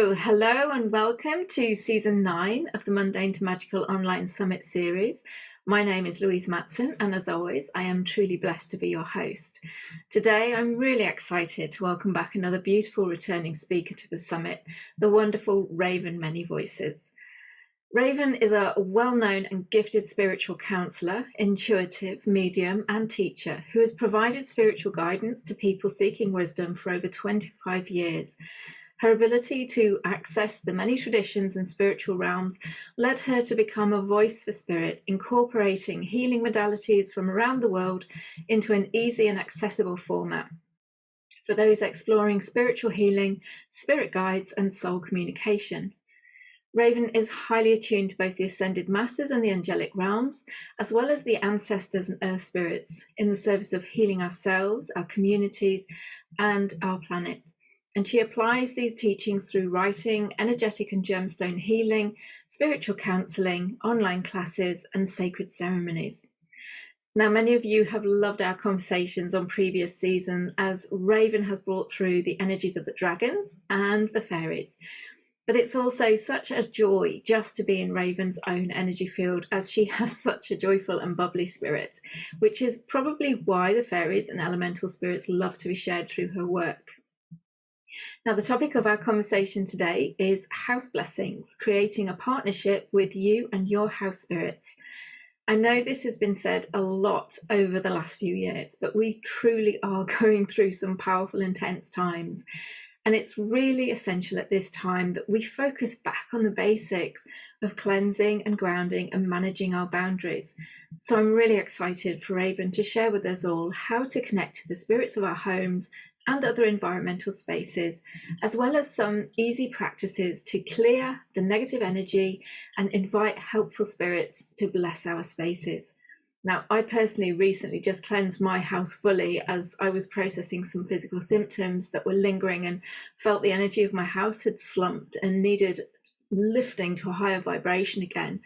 So, hello and welcome to Season 9 of the Mundane to Magical Online Summit series. My name is Louise Matson, and as always, I am truly blessed to be your host. Today, I'm really excited to welcome back another beautiful returning speaker to the summit, the wonderful Raven Many Voices. Raven is a well-known and gifted spiritual counsellor, intuitive, medium, and teacher who has provided spiritual guidance to people seeking wisdom for over 25 years. Her ability to access the many traditions and spiritual realms led her to become a voice for spirit, incorporating healing modalities from around the world into an easy and accessible format for those exploring spiritual healing, spirit guides, and soul communication. Raven is highly attuned to both the Ascended Masters and the Angelic Realms, as well as the ancestors and earth spirits, in the service of healing ourselves, our communities, and our planet. And she applies these teachings through writing, energetic and gemstone healing, spiritual counselling, online classes, and sacred ceremonies. Now, many of you have loved our conversations on previous seasons as Raven has brought through the energies of the dragons and the fairies. But it's also such a joy just to be in Raven's own energy field, as she has such a joyful and bubbly spirit, which is probably why the fairies and elemental spirits love to be shared through her work. Now, the topic of our conversation today is house blessings, creating a partnership with you and your house spirits. I know this has been said a lot over the last few years, but we truly are going through some powerful, intense times. And it's really essential at this time that we focus back on the basics of cleansing and grounding and managing our boundaries. So I'm really excited for Raven to share with us all how to connect to the spirits of our homes and other environmental spaces, as well as some easy practices to clear the negative energy and invite helpful spirits to bless our spaces. Now, I personally recently just cleansed my house fully as I was processing some physical symptoms that were lingering and felt the energy of my house had slumped and needed lifting to a higher vibration again.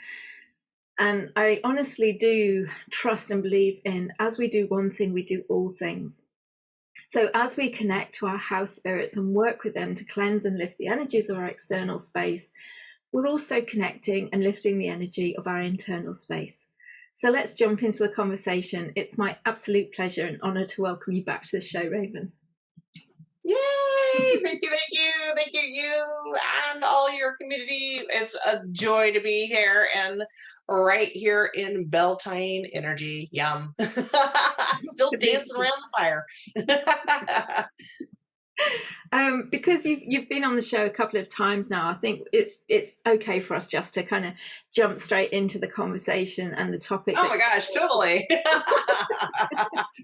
And I honestly do trust and believe in, as we do one thing, we do all things. So as we connect to our house spirits and work with them to cleanse and lift the energies of our external space, we're also connecting and lifting the energy of our internal space. So let's jump into the conversation. It's my absolute pleasure and honour to welcome you back to the show, Raven. Yay! Thank you, you and all your community. It's a joy to be here and right here in Beltane energy. Yum. Still dancing around the fire. Because you've been on the show a couple of times now, I think it's okay for us just to kind of jump straight into the conversation and the topic. Oh my gosh, totally.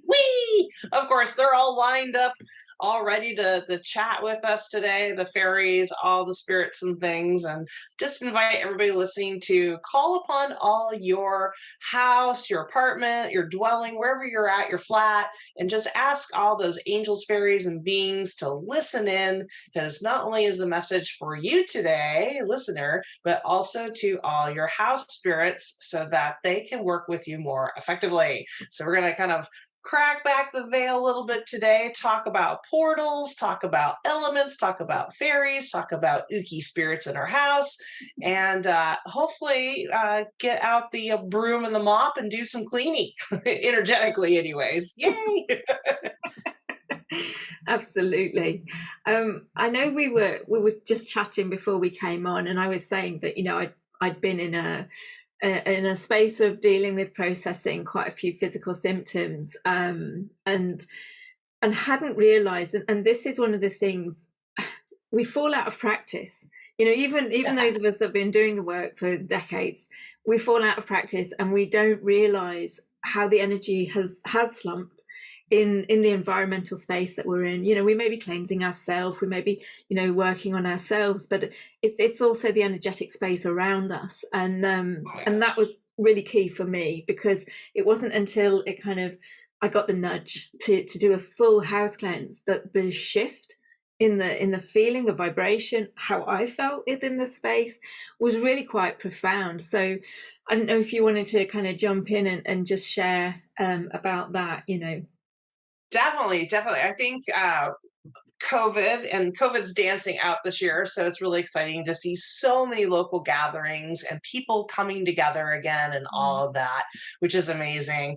Whee! Of course, they're all lined up, all ready to chat with us today, the fairies, all the spirits and things, and just invite everybody listening to call upon all your house, your apartment, your dwelling, wherever you're at, your flat, and just ask all those angels, fairies, and beings to listen in, because not only is the message for you today, listener, but also to all your house spirits so that they can work with you more effectively. So we're going to kind of crack back the veil a little bit today, talk about portals, talk about elements, talk about fairies, talk about ooky spirits in our house, and hopefully get out the broom and the mop and do some cleaning, energetically anyways. Yay! Absolutely. I know we were just chatting before we came on, and I was saying that, you know, I'd been in a space of dealing with processing quite a few physical symptoms, and hadn't realized, and this is one of the things, we fall out of practice. You know, even Yes. Those of us that have been doing the work for decades, we fall out of practice and we don't realize how the energy has slumped in the environmental space that we're in. You know, we may be cleansing ourselves, we may be, you know, working on ourselves, but it's also the energetic space around us. And and that was really key for me, because it wasn't until I got the nudge to do a full house cleanse that the shift in the feeling of vibration, how I felt within the space, was really quite profound. So I don't know if you wanted to kind of jump in and just share about that, you know. Definitely. I think COVID, and COVID's dancing out this year. So it's really exciting to see so many local gatherings and people coming together again and Mm. all of that, which is amazing.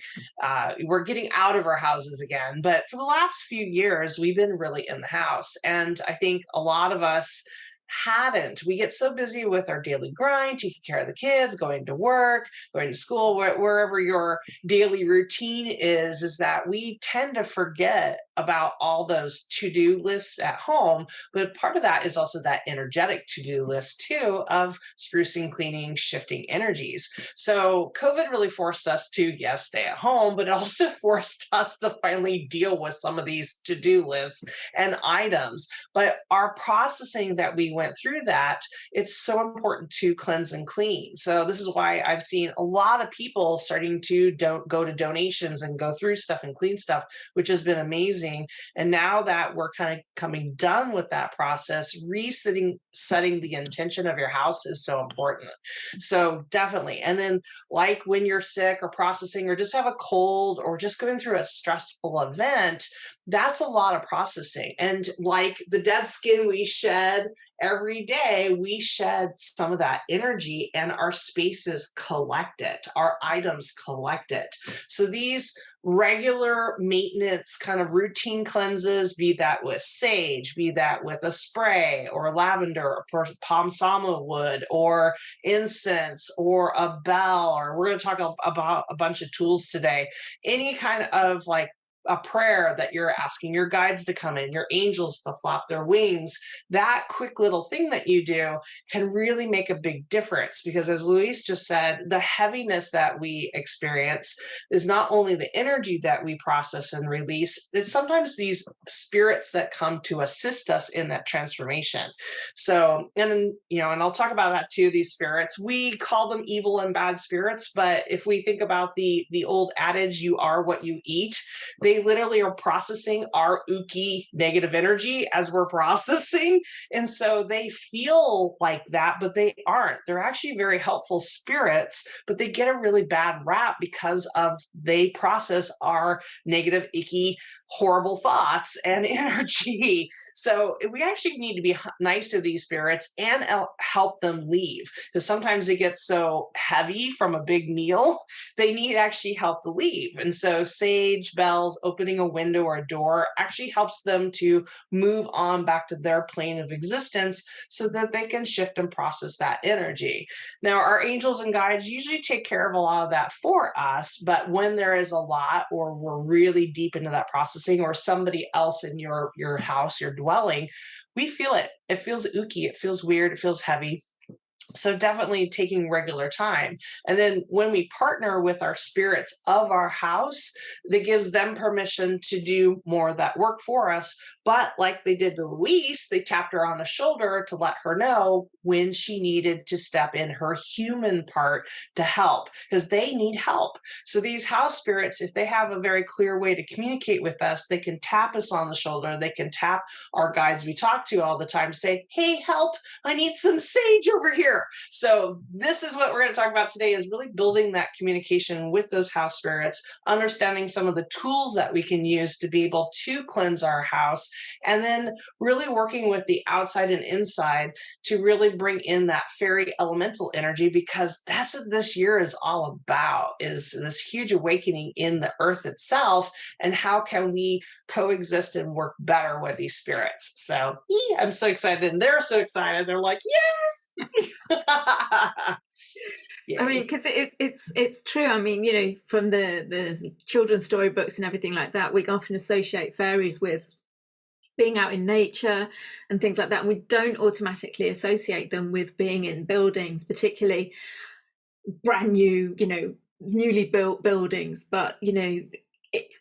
We're getting out of our houses again. But for the last few years, we've been really in the house. And I think a lot of us hadn't. We get so busy with our daily grind, taking care of the kids, going to work, going to school, wherever your daily routine is that we tend to forget about all those to-do lists at home. But part of that is also that energetic to-do list too of sprucing, cleaning, shifting energies. So COVID really forced us to, yes, stay at home, but it also forced us to finally deal with some of these to-do lists and items. But our processing that we went through that, it's so important to cleanse and clean. So this is why I've seen a lot of people starting to go to donations and go through stuff and clean stuff, which has been amazing. And now that we're kind of coming done with that process, setting the intention of your house is so important. So definitely. And then like when you're sick or processing or just have a cold or just going through a stressful event, that's a lot of processing. And like the dead skin we shed every day, we shed some of that energy and our spaces collect it, our items collect it. So these regular maintenance kind of routine cleanses, be that with sage, be that with a spray or lavender or balsam wood or incense or a bell, or we're going to talk about a bunch of tools today, any kind of like a prayer that you're asking your guides to come in, your angels to flap their wings, that quick little thing that you do can really make a big difference. Because as Louise just said, the heaviness that we experience is not only the energy that we process and release, it's sometimes these spirits that come to assist us in that transformation. So, and and I'll talk about that too, these spirits. We call them evil and bad spirits, but if we think about the old adage, you are what you eat, they literally are processing our ooky negative energy as we're processing. And so they feel like that, but they aren't. They're actually very helpful spirits, but they get a really bad rap because of they process our negative, icky, horrible thoughts and energy. So we actually need to be nice to these spirits and help them leave, because sometimes they get so heavy from a big meal, they need actually help to leave. And so sage, bells, opening a window or a door actually helps them to move on back to their plane of existence so that they can shift and process that energy. Now, our angels and guides usually take care of a lot of that for us, but when there is a lot or we're really deep into that processing, or somebody else in your house, your dwelling, we feel it. It feels ooky, it feels weird, it feels heavy. So definitely taking regular time. And then when we partner with our spirits of our house, that gives them permission to do more of that work for us. But like they did to Louise, they tapped her on the shoulder to let her know when she needed to step in her human part to help, because they need help. So these house spirits, if they have a very clear way to communicate with us, they can tap us on the shoulder. They can tap our guides we talk to all the time to say, hey, help, I need some sage over here. So this is what we're going to talk about today, is really building that communication with those house spirits, understanding some of the tools that we can use to be able to cleanse our house, and then really working with the outside and inside to really bring in that fairy elemental energy, because that's what this year is all about, is this huge awakening in the earth itself, and how can we coexist and work better with these spirits. So I'm so excited, and they're so excited. They're like, yeah. I mean, because it's true. I mean, from the children's storybooks and everything like that, we often associate fairies with being out in nature and things like that, and we don't automatically associate them with being in buildings, particularly brand new, newly built buildings. But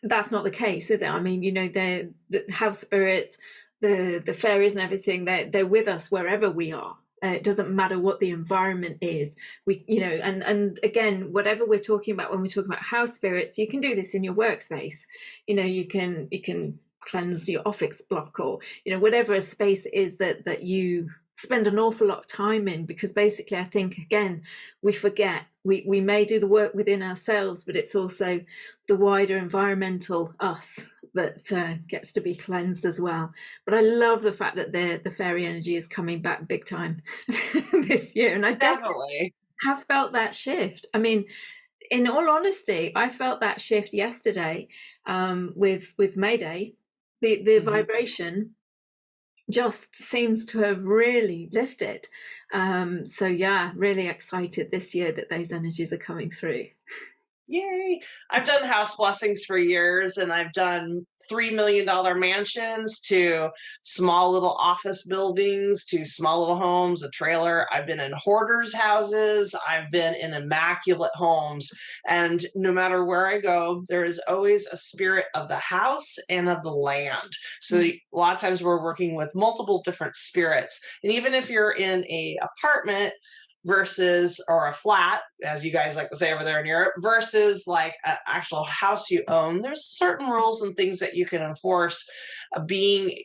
that's not the case, is it? I mean, they're the house spirits, the fairies and everything, they're with us wherever we are. It doesn't matter what the environment is. And again, whatever we're talking about when we're talking about house spirits, you can do this in your workspace. You can cleanse your office block, or whatever a space is that you spend an awful lot of time in, because basically I think, again, we forget. We may do the work within ourselves, but it's also the wider environmental us that gets to be cleansed as well. But I love the fact that the fairy energy is coming back big time this year, and I definitely Definitely. have felt that shift. I mean, in all honesty, I felt that shift yesterday with May Day. The vibration just seems to have really lifted. So yeah, really excited this year that those energies are coming through. Yay. I've done house blessings for years, and I've done $3 million mansions to small little office buildings to small little homes, a trailer. I've been in hoarders' houses. I've been in immaculate homes. And no matter where I go, there is always a spirit of the house and of the land. So a lot of times we're working with multiple different spirits. And even if you're in a apartment, versus or a flat, as you guys like to say over there in Europe, versus like an actual house you own, there's certain rules and things that you can enforce, being,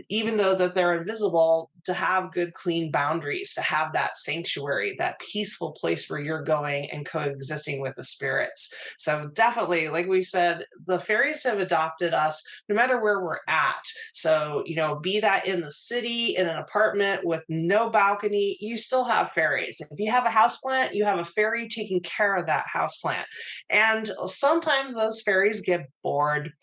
even though that they're invisible, to have good clean boundaries, to have that sanctuary, that peaceful place where you're going and coexisting with the spirits. So definitely, like we said, the fairies have adopted us no matter where we're at. So, be that in the city, in an apartment with no balcony, you still have fairies. If you have a houseplant, you have a fairy taking care of that houseplant. And sometimes those fairies get bored.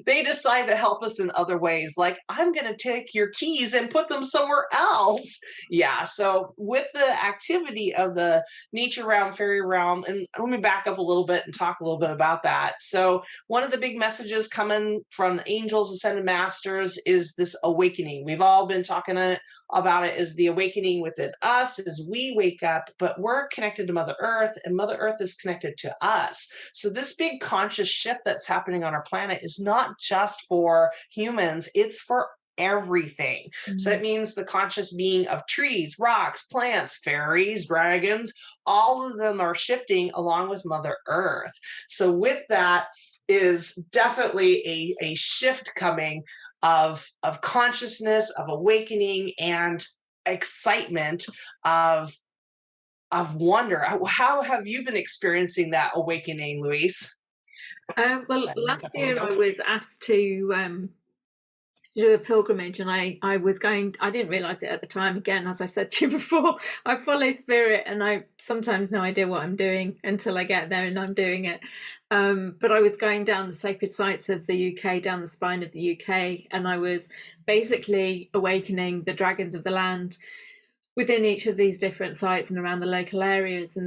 They decide to help us in other ways, like, I'm going to take your keys and put them somewhere else. Yeah, so with the activity of the nature realm, fairy realm, and let me back up a little bit and talk a little bit about that. So one of the big messages coming from the angels, ascended masters, is this awakening. We've all been talking about it, is the awakening within us as we wake up, but we're connected to Mother Earth, and Mother Earth is connected to us. So this big conscious shift that's happening on our planet is not just for humans, it's for everything. So that means the conscious being of trees, rocks, plants, fairies, dragons, all of them are shifting along with Mother Earth. So with that is definitely a shift coming of consciousness, of awakening, and excitement, of wonder. How have you been experiencing that awakening, Louise? Well, last year I was asked to do a pilgrimage, and I didn't realize it at the time. Again, as I said to you before, I follow spirit, and I sometimes no idea what I'm doing until I get there and I'm doing it. But I was going down the sacred sites of the UK, down the spine of the UK, and I was basically awakening the dragons of the land within each of these different sites and around the local areas.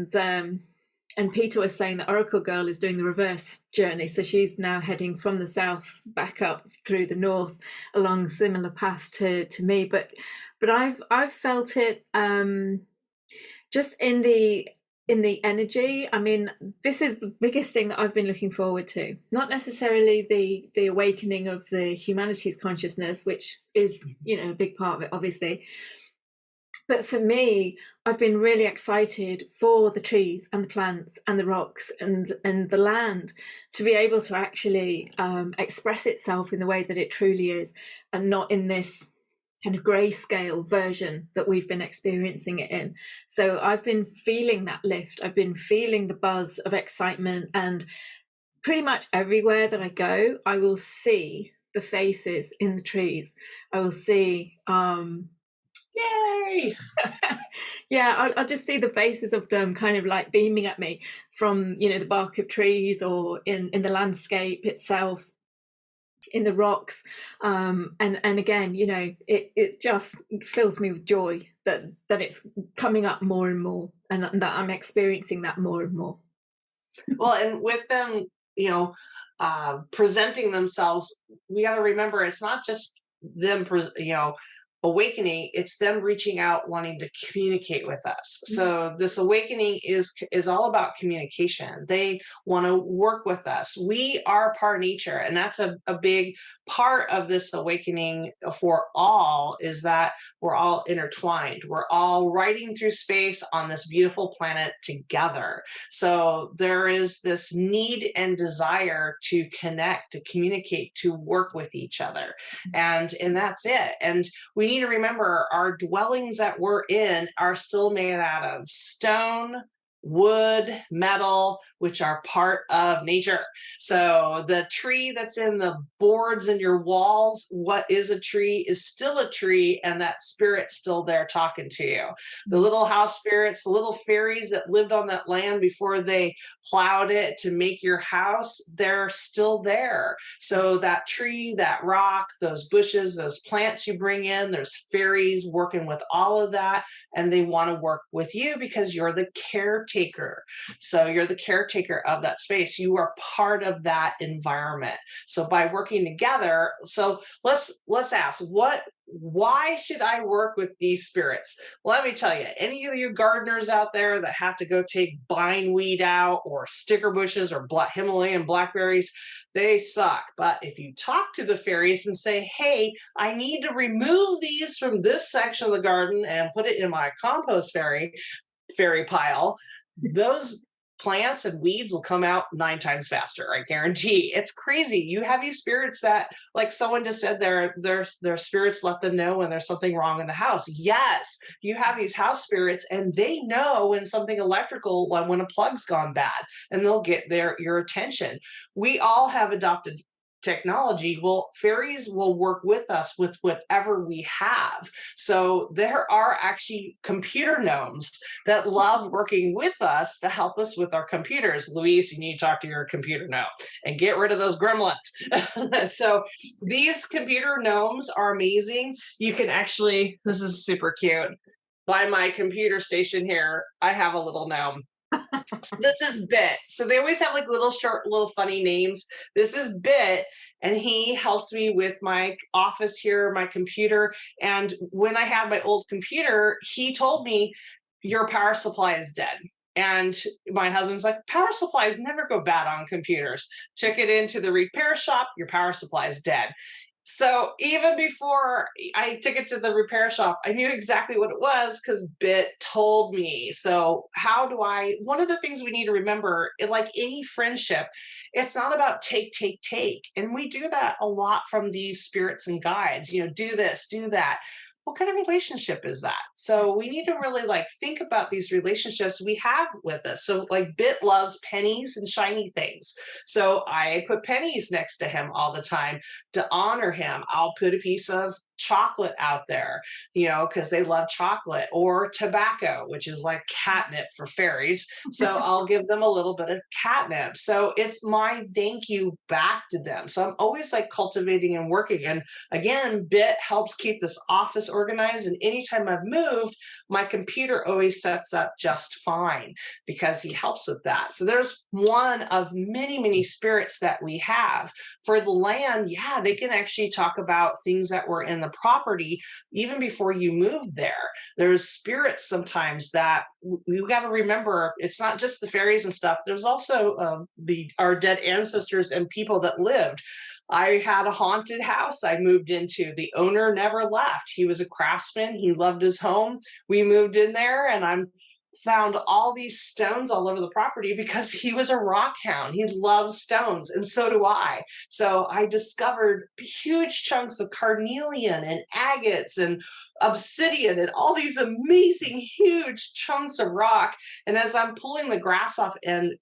And Peter was saying that Oracle Girl is doing the reverse journey. So she's now heading from the south back up through the north along a similar path to me. But I've felt it just in the energy. I mean, this is the biggest thing that I've been looking forward to. Not necessarily the awakening of the humanities consciousness, which is, a big part of it, obviously. But for me, I've been really excited for the trees and the plants and the rocks and the land to be able to actually express itself in the way that it truly is, and not in this kind of grayscale version that we've been experiencing it in. So I've been feeling that lift. I've been feeling the buzz of excitement, and pretty much everywhere that I go, I will see the faces in the trees. I will see Yay! Yeah, I'll just see the faces of them kind of like beaming at me from, the bark of trees, or in the landscape itself, in the rocks. And again, it just fills me with joy that it's coming up more and more, and that I'm experiencing that more and more. Well, and with them, presenting themselves, we got to remember it's not just them, awakening, it's them reaching out, wanting to communicate with us. So this awakening is all about communication. They want to work with us. We are part nature, and that's a big part of this awakening for all, is that we're all intertwined. We're all riding through space on this beautiful planet together. So there is this need and desire to connect, to communicate, to work with each other, and that's it. And we need to remember our dwellings that we're in are still made out of stone, wood, metal, which are part of nature. So the tree that's in the boards in your walls, what is a tree is still a tree, and that spirit's still there talking to you. The little house spirits, the little fairies that lived on that land before they plowed it to make your house, they're still there. So that tree, that rock, those bushes, those plants you bring in, there's fairies working with all of that, and they want to work with you because you're the caretaker. So you're the caretaker of that space. You are part of that environment. So by working together, so let's ask, why should I work with these spirits? Let me tell you, any of you gardeners out there that have to go take bindweed out or sticker bushes or Himalayan blackberries, they suck. But if you talk to the fairies and say, hey, I need to remove these from this section of the garden and put it in my compost fairy pile, those plants and weeds will come out 9 times faster. I guarantee. It's crazy. You have these spirits that, like someone just said, their spirits let them know when there's something wrong in the house. Yes, you have these house spirits, and they know when something electrical, when a plug's gone bad, and they'll get your attention. We all have adopted technology. Well, fairies will work with us with whatever we have. So there are actually computer gnomes that love working with us to help us with our computers. Louise, you need to talk to your computer gnome and get rid of those gremlins. So these computer gnomes are amazing. You can actually, this is super cute. By my computer station here, I have a little gnome. So this is Bit. So they always have like little short, little funny names. This is Bit, and he helps me with my office here, my computer. And when I had my old computer, he told me, your power supply is dead. And my husband's like, power supplies never go bad on computers. Took it into the repair shop, your power supply is dead. So even before I took it to the repair shop, I knew exactly what it was because Bit told me. So one of the things we need to remember, like any friendship, it's not about take. And we do that a lot from these spirits and guides, do this, do that. What kind of relationship is that? So we need to really think about these relationships we have with us. So Bit loves pennies and shiny things. So I put pennies next to him all the time to honor him. I'll put a piece of chocolate out there, because they love chocolate, or tobacco, which is like catnip for fairies. So I'll give them a little bit of catnip. So it's my thank you back to them. So I'm always cultivating and working. And again, Bit helps keep this office organized. And anytime I've moved, my computer always sets up just fine because he helps with that. So there's one of many, many spirits that we have. For the land, yeah, they can actually talk about things that were in the property even before you moved there. There's spirits sometimes that you got to remember. It's not just the fairies and stuff. There's also our dead ancestors and people that lived. I had a haunted house I moved into. The owner never left. He was a craftsman. He loved his home. We moved in there, and I'm found all these stones all over the property because he was a rock hound. He loves stones, and so do I. So I discovered huge chunks of carnelian and agates and obsidian and all these amazing huge chunks of rock. And as I'm pulling the grass off and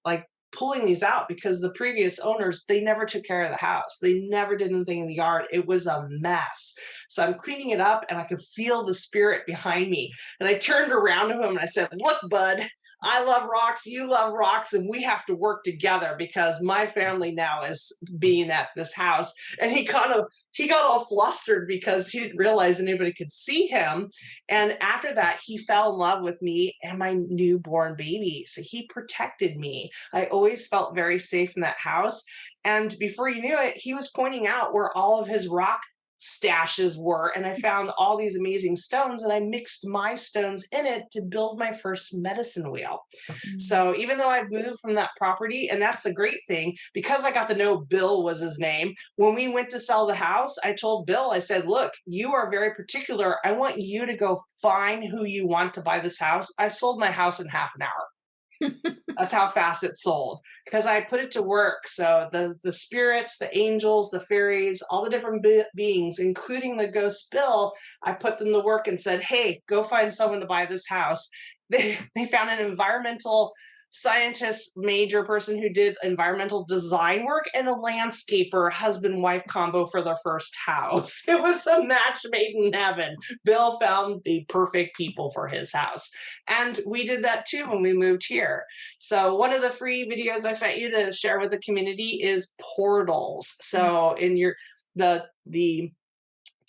pulling these out, because the previous owners, they never took care of the house. They never did anything in the yard. It was a mess. So I'm cleaning it up, and I could feel the spirit behind me. And I turned around to him and I said, look, bud, I love rocks, you love rocks, and we have to work together because my family now is being at this house. And he got all flustered because he didn't realize anybody could see him. And after that, he fell in love with me and my newborn baby. So he protected me. I always felt very safe in that house. And before you knew it, he was pointing out where all of his rock stashes were, and I found all these amazing stones, and I mixed my stones in it to build my first medicine wheel. So even though I've moved from that property, and that's the great thing, because I got to know Bill was his name, when we went to sell the house, I told Bill, I said, look, you are very particular. I want you to go find who you want to buy this house. I sold my house in half an hour. That's how fast it sold, because I put it to work. So the spirits, the angels, the fairies, all the different beings, including the ghost Bill, I put them to work and said, "Hey, go find someone to buy this house." They found an environmental scientist, major person who did environmental design work, and a landscaper, husband wife combo for their first house. It was a match made in heaven. Bill found the perfect people for his house, and we did that too when we moved here. So one of the free videos I sent you to share with the community is portals. So in your the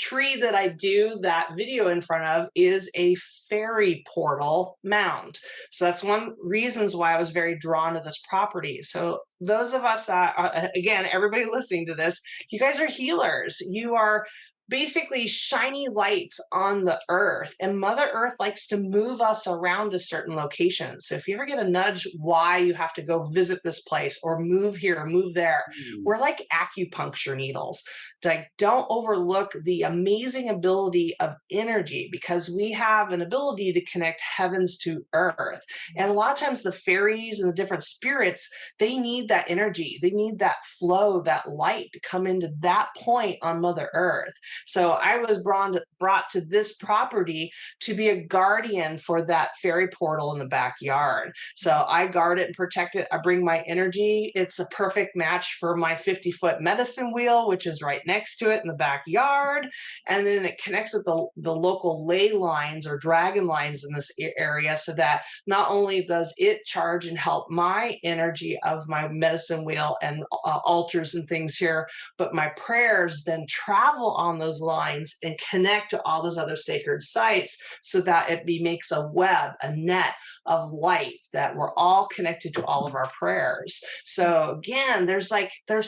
tree that I do that video in front of is a fairy portal mound. So that's one reasons why I was very drawn to this property. So those of us that are, again, everybody listening to this, you guys are healers. You are basically shiny lights on the earth, and Mother Earth likes to move us around to certain locations. So if you ever get a nudge why you have to go visit this place or move here or move there, we're like acupuncture needles. Like, don't overlook the amazing ability of energy, because we have an ability to connect heavens to earth. And a lot of times the fairies and the different spirits, they need that energy. They need that flow, that light to come into that point on Mother Earth. So I was brought to this property to be a guardian for that fairy portal in the backyard. So I guard it and protect it. I bring my energy. It's a perfect match for my 50-foot medicine wheel, which is right next to it in the backyard. And then it connects with the local ley lines or dragon lines in this area, so that not only does it charge and help my energy of my medicine wheel and altars and things here, but my prayers then travel on those lines and connect to all those other sacred sites, so that it makes a web, a net of light, that we're all connected to all of our prayers. So again, there's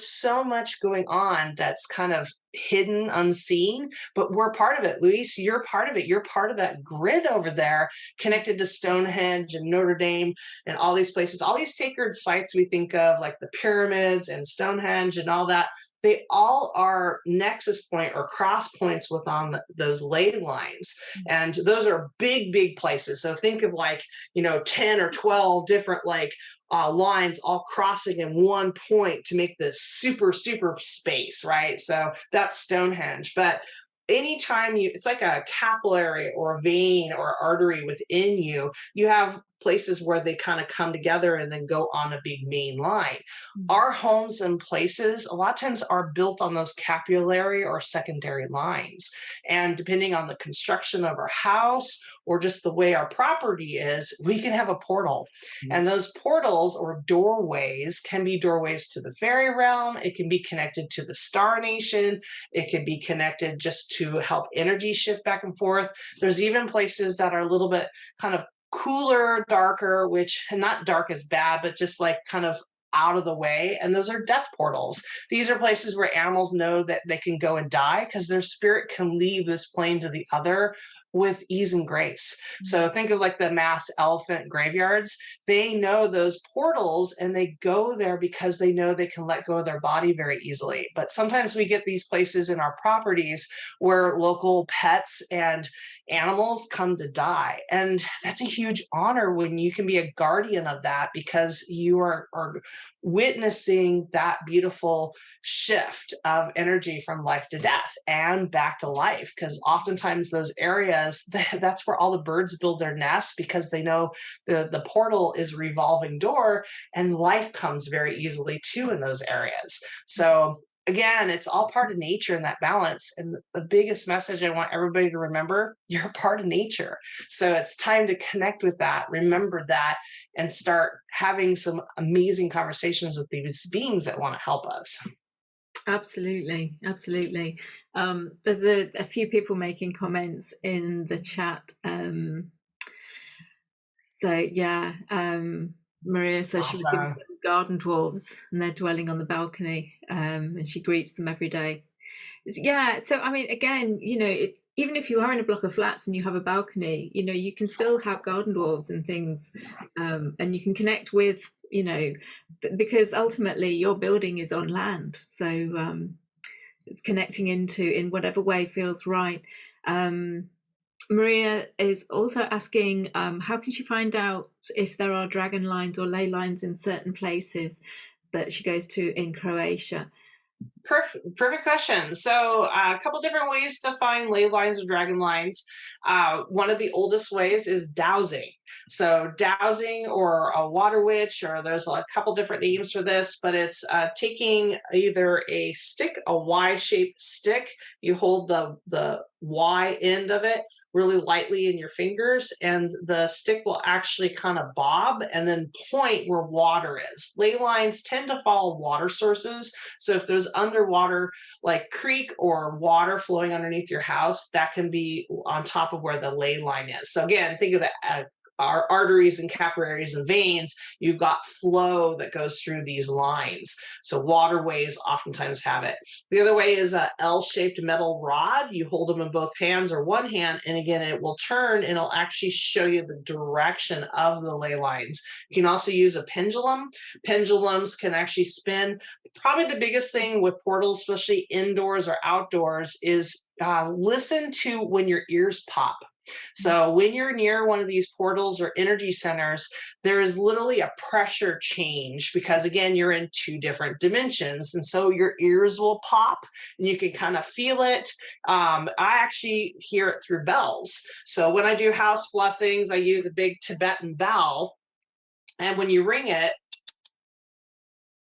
so much going on that's kind of hidden, unseen, but we're part of it. Louise, you're part of it. You're part of that grid over there, connected to Stonehenge and Notre Dame and all these places, all these sacred sites we think of, like the pyramids and Stonehenge and all that. They all are nexus point or cross points within those ley lines. And those are big, big places. So think of 10 or 12 different lines all crossing in one point to make this super, super space, right? So that's Stonehenge. But anytime it's like a capillary or a vein or artery within you, you have places where they kind of come together and then go on a big main line. Our homes and places a lot of times are built on those capillary or secondary lines. And depending on the construction of our house or just the way our property is, we can have a portal. And those portals or doorways can be doorways to the fairy realm. It can be connected to the star nation. It can be connected just to help energy shift back and forth. There's even places that are a little bit kind of cooler, darker, which not dark is bad, but just kind of out of the way. And those are death portals. These are places where animals know that they can go and die, because their spirit can leave this plane to the other with ease and grace. So think of the mass elephant graveyards. They know those portals and they go there because they know they can let go of their body very easily. But sometimes we get these places in our properties where local pets and animals come to die. And that's a huge honor when you can be a guardian of that, because you are witnessing that beautiful shift of energy from life to death and back to life. Because oftentimes those areas, that's where all the birds build their nests, because they know the portal is a revolving door and life comes very easily too in those areas. So again, it's all part of nature and that balance. And the biggest message I want everybody to remember, you're a part of nature. So it's time to connect with that, remember that, and start having some amazing conversations with these beings that want to help us. Absolutely, absolutely. There's a few people making comments in the chat. So yeah, Maria says she was given garden dwarves and they're dwelling on the balcony, and she greets them every day. Yeah, so I mean, again, even if you are in a block of flats and you have a balcony, you can still have garden dwarves and things, and you can connect with, because ultimately your building is on land, so it's connecting in whatever way feels right. Maria is also asking, how can she find out if there are dragon lines or ley lines in certain places that she goes to in Croatia? Perfect question. So, a couple different ways to find ley lines or dragon lines. One of the oldest ways is dowsing. So, dowsing or a water witch, or there's a couple different names for this, but it's taking either a stick, a Y-shaped stick. You hold the Y end of it really lightly in your fingers, and the stick will actually kind of bob and then point where water is. Ley lines tend to follow water sources. So if there's underwater, like creek or water flowing underneath your house, that can be on top of where the ley line is. So again, think of that. Our arteries and capillaries and veins, you've got flow that goes through these lines. So waterways oftentimes have it. The other way is a L-shaped metal rod. You hold them in both hands or one hand, and again, it will turn and it'll actually show you the direction of the ley lines. You can also use a pendulum. Pendulums can actually spin. Probably the biggest thing with portals, especially indoors or outdoors, is listen to when your ears pop. So when you're near one of these portals or energy centers, there is literally a pressure change because, again, you're in two different dimensions. And so your ears will pop and you can kind of feel it. I actually hear it through bells. So when I do house blessings, I use a big Tibetan bell. And when you ring it,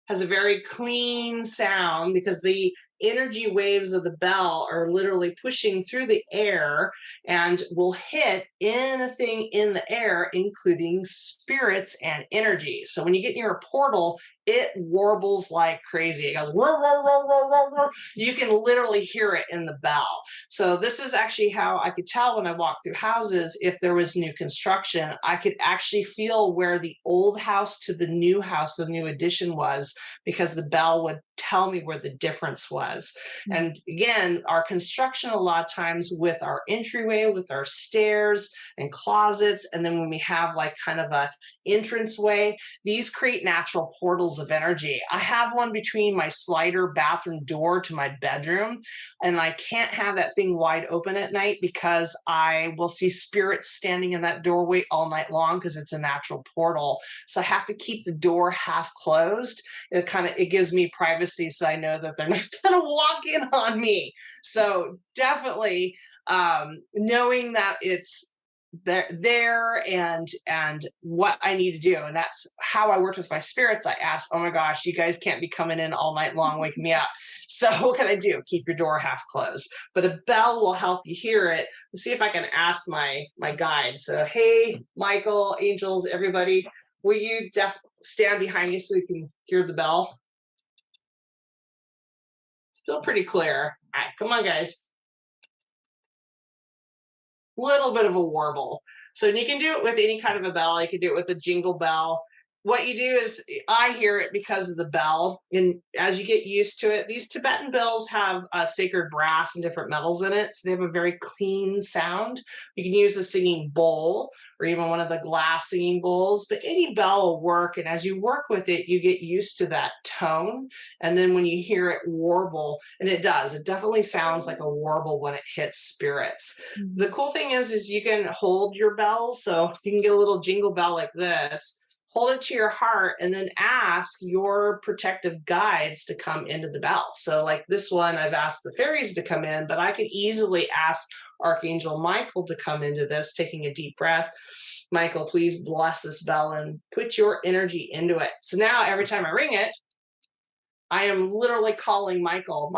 has a very clean sound because the energy waves of the bell are literally pushing through the air and will hit anything in the air, including spirits and energy. So when you get near a portal, it warbles like crazy. It goes, whir, whir, whir, whir, whir, whir. You can literally hear it in the bell. So this is actually how I could tell when I walk through houses if there was new construction. I could actually feel where the old house to the new house, the new addition was, because the bell would tell me where the difference was. And again, our construction a lot of times with our entryway, with our stairs and closets, and then when we have like kind of a entranceway, these create natural portals of energy. I have one between my slider bathroom door to my bedroom, and I can't have that thing wide open at night because I will see spirits standing in that doorway all night long because it's a natural portal. So I have to keep the door half closed. It gives me privacy, so I know that they're not going to walk in on me. So definitely knowing that it's there and what I need to do. And that's how I worked with my spirits. I asked, oh my gosh, you guys can't be coming in all night long waking me up. So what can I do? Keep your door half closed. But a bell will help you hear it. Let's see if I can ask my guide. So, hey, Michael, angels, everybody, will you stand behind me so you can hear the bell? Still pretty clear. All right, come on, guys. Little bit of a warble. So you can do it with any kind of a bell. You can do it with a jingle bell. What you do is, I hear it because of the bell. And as you get used to it, these Tibetan bells have sacred brass and different metals in it. So they have a very clean sound. You can use a singing bowl or even one of the glass singing bowls, but any bell will work. And as you work with it, you get used to that tone. And then when you hear it warble, and it does, it definitely sounds like a warble when it hits spirits. Mm-hmm. The cool thing is you can hold your bells. So you can get a little jingle bell like this. Hold it to your heart and then ask your protective guides to come into the bell. So like this one, I've asked the fairies to come in, but I could easily ask Archangel Michael to come into this, taking a deep breath. Michael, please bless this bell and put your energy into it. So now every time I ring it, I am literally calling Michael.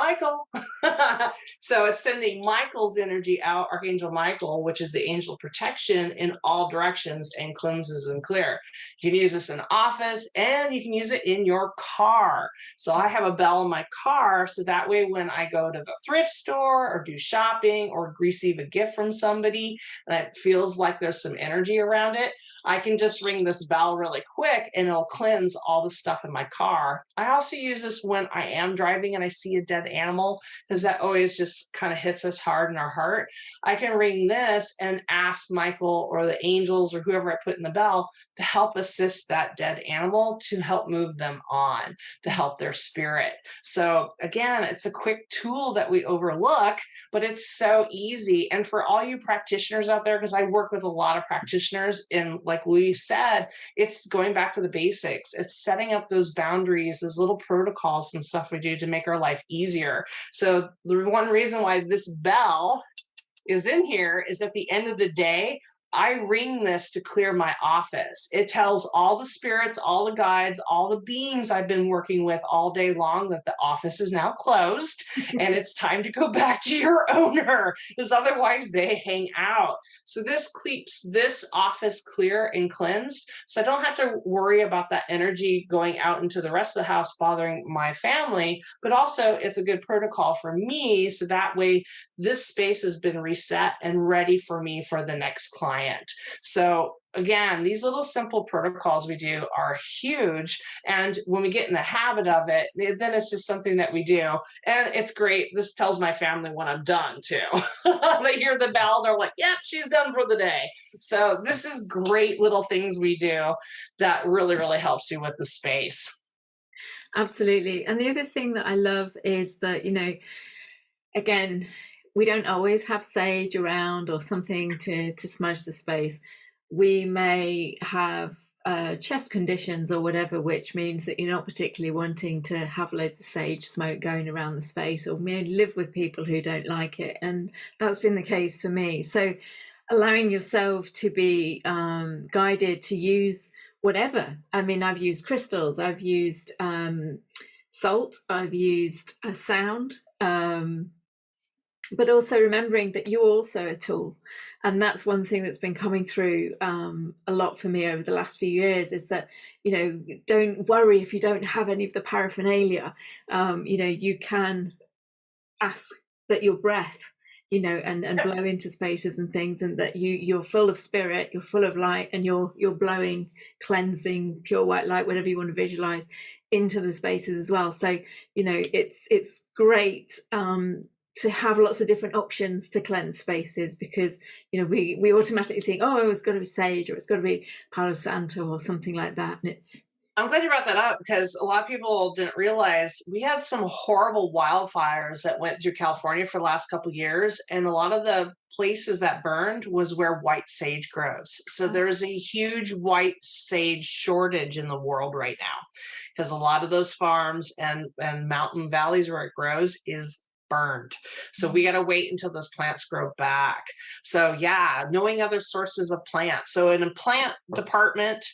So it's sending Michael's energy out, Archangel Michael, which is the angel protection, in all directions and cleanses and clear. You can use this in office and you can use it in your car. So I have a bell in my car, so that way when I go to the thrift store or do shopping or receive a gift from somebody and it feels like there's some energy around it, I can just ring this bell really quick and it'll cleanse all the stuff in my car. I also use this when I am driving and I see a dead animal, because that always just kind of hits us hard in our heart. I can ring this and ask Michael or the angels or whoever I put in the bell to help assist that dead animal, to help move them on, to help their spirit. So again, it's a quick tool that we overlook, but it's so easy. And for all you practitioners out there, because I work with a lot of practitioners, and like Louise said, it's going back to the basics. It's setting up those boundaries, those little protocols and stuff we do to make our life easier. So the one reason why this bell is in here is at the end of the day, I ring this to clear my office. It tells all the spirits, all the guides, all the beings I've been working with all day long that the office is now closed and it's time to go back to your owner, because otherwise they hang out. So this keeps this office clear and cleansed. So I don't have to worry about that energy going out into the rest of the house bothering my family, but also it's a good protocol for me. So that way this space has been reset and ready for me for the next client. So again, these little simple protocols we do are huge. And when we get in the habit of it, then it's just something that we do. And it's great. This tells my family when I'm done too. They hear the bell, they're like, yep, she's done for the day. So this is great little things we do that really, really helps you with the space. Absolutely. And the other thing that I love is that, again, we don't always have sage around or something to smudge the space. We may have chest conditions or whatever, which means that you're not particularly wanting to have loads of sage smoke going around the space, or may live with people who don't like it. And that's been the case for me. So allowing yourself to be guided to use whatever. I mean, I've used crystals, I've used salt, I've used a sound, but also remembering that you're also a tool. And that's one thing that's been coming through a lot for me over the last few years, is that, don't worry if you don't have any of the paraphernalia. You can ask that your breath, and blow into spaces and things, and that you're full of spirit, you're full of light, and you're blowing, cleansing, pure white light, whatever you want to visualize, into the spaces as well. So, it's great to have lots of different options to cleanse spaces, because we automatically think, oh, it's got to be sage, or it's got to be Palo Santo or something like that, and I'm glad you brought that up, because a lot of people didn't realize we had some horrible wildfires that went through California for the last couple of years, and a lot of the places that burned was where white sage grows. So there's a huge white sage shortage in the world right now, because a lot of those farms and mountain valleys where it grows is burned. So we got to wait until those plants grow back. So yeah, knowing other sources of plants. So in a plant department,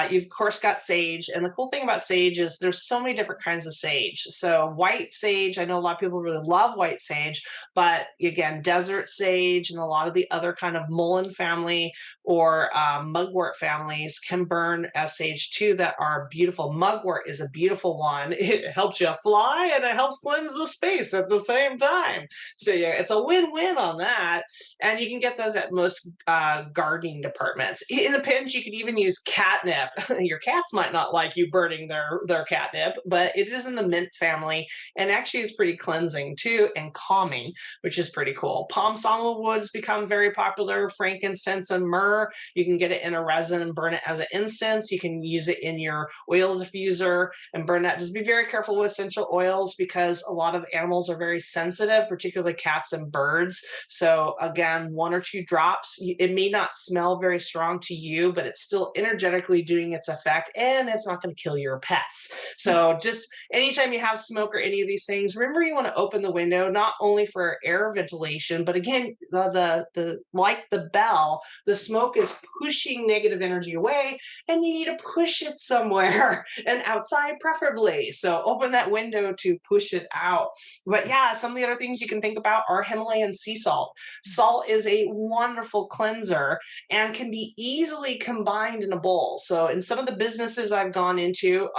you've of course got sage. And the cool thing about sage is there's so many different kinds of sage. So white sage, I know a lot of people really love white sage, but again, desert sage and a lot of the other kind of mullein family or mugwort families can burn as sage too, that are beautiful. Mugwort is a beautiful one. It helps you fly and it helps cleanse the space at the same time. So yeah, it's a win-win on that. And you can get those at most gardening departments. In a pinch, you could even use catnip. Your cats might not like you burning their catnip, but it is in the mint family, and actually is pretty cleansing too, and calming, which is pretty cool. Palm sandalwood's become very popular. Frankincense and myrrh, you can get it in a resin and burn it as an incense. You can use it in your oil diffuser and burn that. Just be very careful with essential oils, because a lot of animals are very sensitive, particularly cats and birds. So again, 1 or 2 drops, it may not smell very strong to you, but it's still energetically doing its effect, and it's not going to kill your pets. So just anytime you have smoke or any of these things, remember you want to open the window, not only for air ventilation, but again, the like the bell, the smoke is pushing negative energy away, and you need to push it somewhere, and outside preferably. So open that window to push it out. But yeah, some of the other things you can think about are Himalayan sea salt. Salt is a wonderful cleanser and can be easily combined in a bowl. So in some of the businesses I've gone into,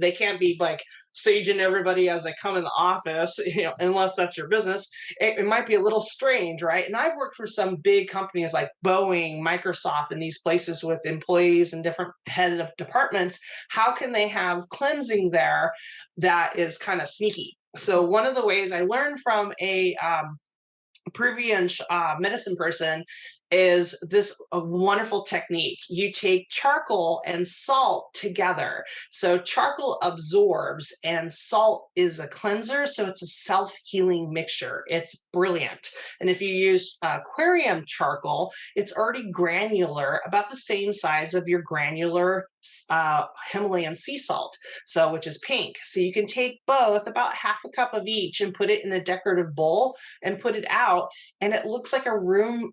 they can't be like saging everybody as they come in the office, unless that's your business. It might be a little strange, right? And I've worked for some big companies like Boeing, Microsoft, and these places with employees and different head of departments. How can they have cleansing there that is kind of sneaky? So one of the ways I learned from a Peruvian medicine person is this a wonderful technique. You take charcoal and salt together. So charcoal absorbs and salt is a cleanser. So it's a self-healing mixture. It's brilliant. And if you use aquarium charcoal, it's already granular, about the same size of your granular Himalayan sea salt, so which is pink. So you can take both, about half a cup of each, and put it in a decorative bowl and put it out, and it looks like a room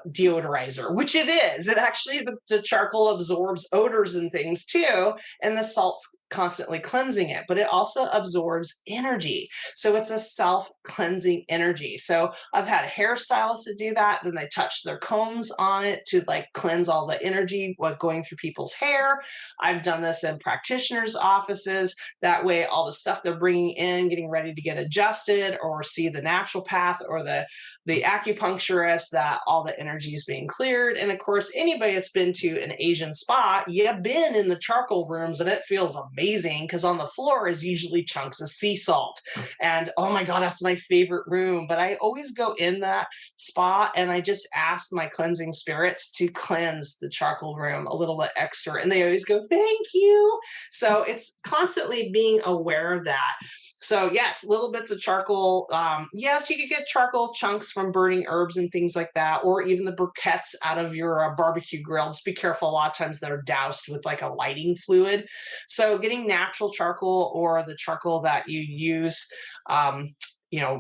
deodorizer, which it is. It actually, the charcoal absorbs odors and things too, and the salt's constantly cleansing it, but it also absorbs energy. So it's a self-cleansing energy. So I've had hairstylists to do that. Then they touch their combs on it to like cleanse all the energy what going through people's hair. I've done this in practitioners' offices. That way, all the stuff they're bringing in, getting ready to get adjusted or see the naturopath or the acupuncturist, that all the energy is being cleared. And of course, anybody that's been to an Asian spa, you've been in the charcoal rooms and it feels amazing because on the floor is usually chunks of sea salt. And oh my God, that's my favorite room. But I always go in that spa and I just ask my cleansing spirits to cleanse the charcoal room a little bit extra. And they always go, thank you. So it's constantly being aware of that. So yes, little bits of charcoal. Yes, you could get charcoal chunks from burning herbs and things like that, or even the briquettes out of your barbecue grill. Just be careful. A lot of times they're doused with like a lighting fluid. So getting natural charcoal or the charcoal that you use,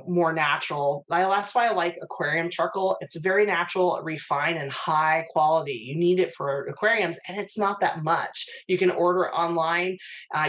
more natural. That's why I like aquarium charcoal. It's very natural, refined, and high quality. You need it for aquariums, and it's not that much. You can order online,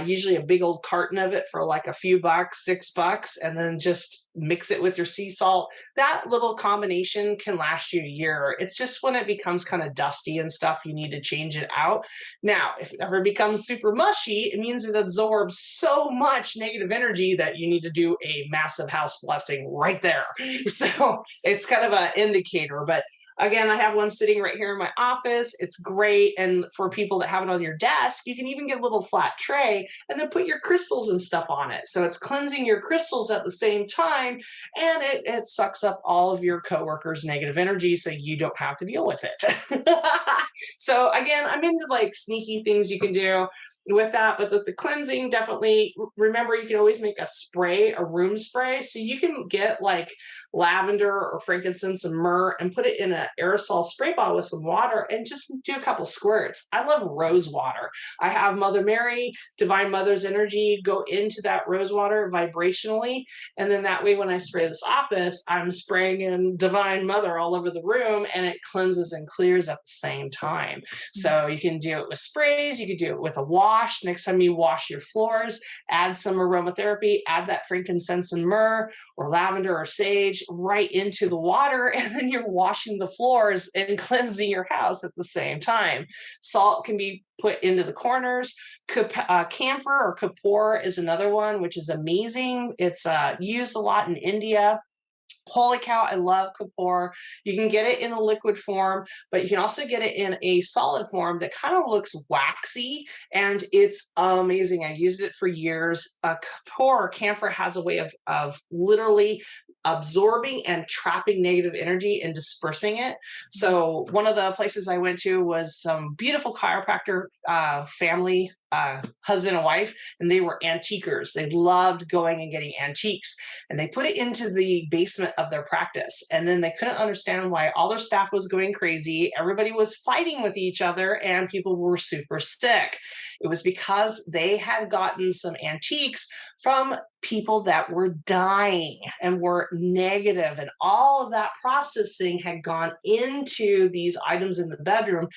usually a big old carton of it for like a few bucks, $6, and then just mix it with your sea salt. That little combination can last you a year. It's just when it becomes kind of dusty and stuff, you need to change it out. Now, if it ever becomes super mushy, it means it absorbs so much negative energy that you need to do a massive house blessing right there. So it's kind of an indicator. But again, I have one sitting right here in my office. It's great. And for people that have it on your desk, you can even get a little flat tray and then put your crystals and stuff on it. So it's cleansing your crystals at the same time. And it sucks up all of your coworkers' negative energy so you don't have to deal with it. So again, I'm into like sneaky things you can do with that. But the cleansing, definitely remember, you can always make a spray, a room spray. So you can get like lavender or frankincense and myrrh and put it in an aerosol spray bottle with some water and just do a couple squirts. I love rose water. I have Mother Mary, Divine Mother's energy go into that rose water vibrationally. And then that way, when I spray this office, I'm spraying in Divine Mother all over the room and it cleanses and clears at the same time. So you can do it with sprays. You can do it with a wash. Next time you wash your floors, add some aromatherapy, add that frankincense and myrrh or lavender or sage right into the water, and then you're washing the floors and cleansing your house at the same time. Salt can be put into the corners. Camphor or kapoor is another one, which is amazing. It's used a lot in India. Holy cow, I love kapoor. You can get it in a liquid form, but you can also get it in a solid form that kind of looks waxy, and it's amazing. I used it for years. Kapoor or camphor has a way of literally absorbing and trapping negative energy and dispersing it. So one of the places I went to was some beautiful chiropractor family, husband and wife, and they were antiquers. They loved going and getting antiques, and they put it into the basement of their practice. And then they couldn't understand why all their staff was going crazy. Everybody was fighting with each other and people were super sick. It was because they had gotten some antiques from people that were dying and were negative, and all of that processing had gone into these items in the bedroom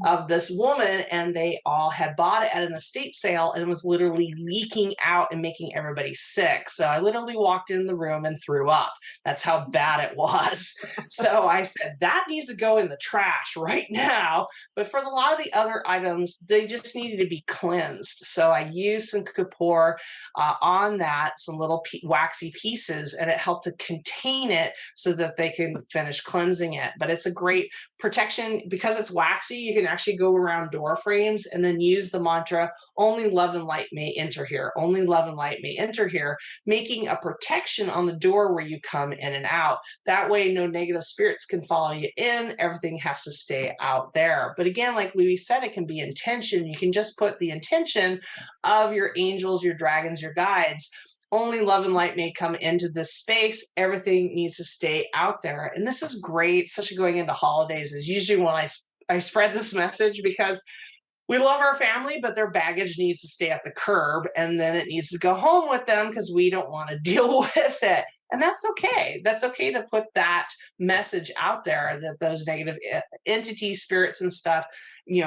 of this woman, and they all had bought it at an estate sale and was literally leaking out and making everybody sick. So I literally walked in the room and threw up. That's how bad it was. So I said, that needs to go in the trash right now. But for a lot of the other items, they just needed to be cleansed. So I used some kapoor on that, some little waxy pieces, and it helped to contain it so that they can finish cleansing it. But it's a great protection, because it's waxy, you can actually go around door frames and then use the mantra, only love and light may enter here, only love and light may enter here, making a protection on the door where you come in and out. That way, no negative spirits can follow you in. Everything has to stay out there. But again, like Louise said, it can be intention. You can just put the intention of your angels, your dragons, your guides. Only love and light may come into this space. Everything needs to stay out there. And this is great, especially going into holidays, is usually when I spread this message, because we love our family, but their baggage needs to stay at the curb, and then it needs to go home with them because we don't want to deal with it. And that's okay. That's okay to put that message out there, that those negative entities, spirits and stuff,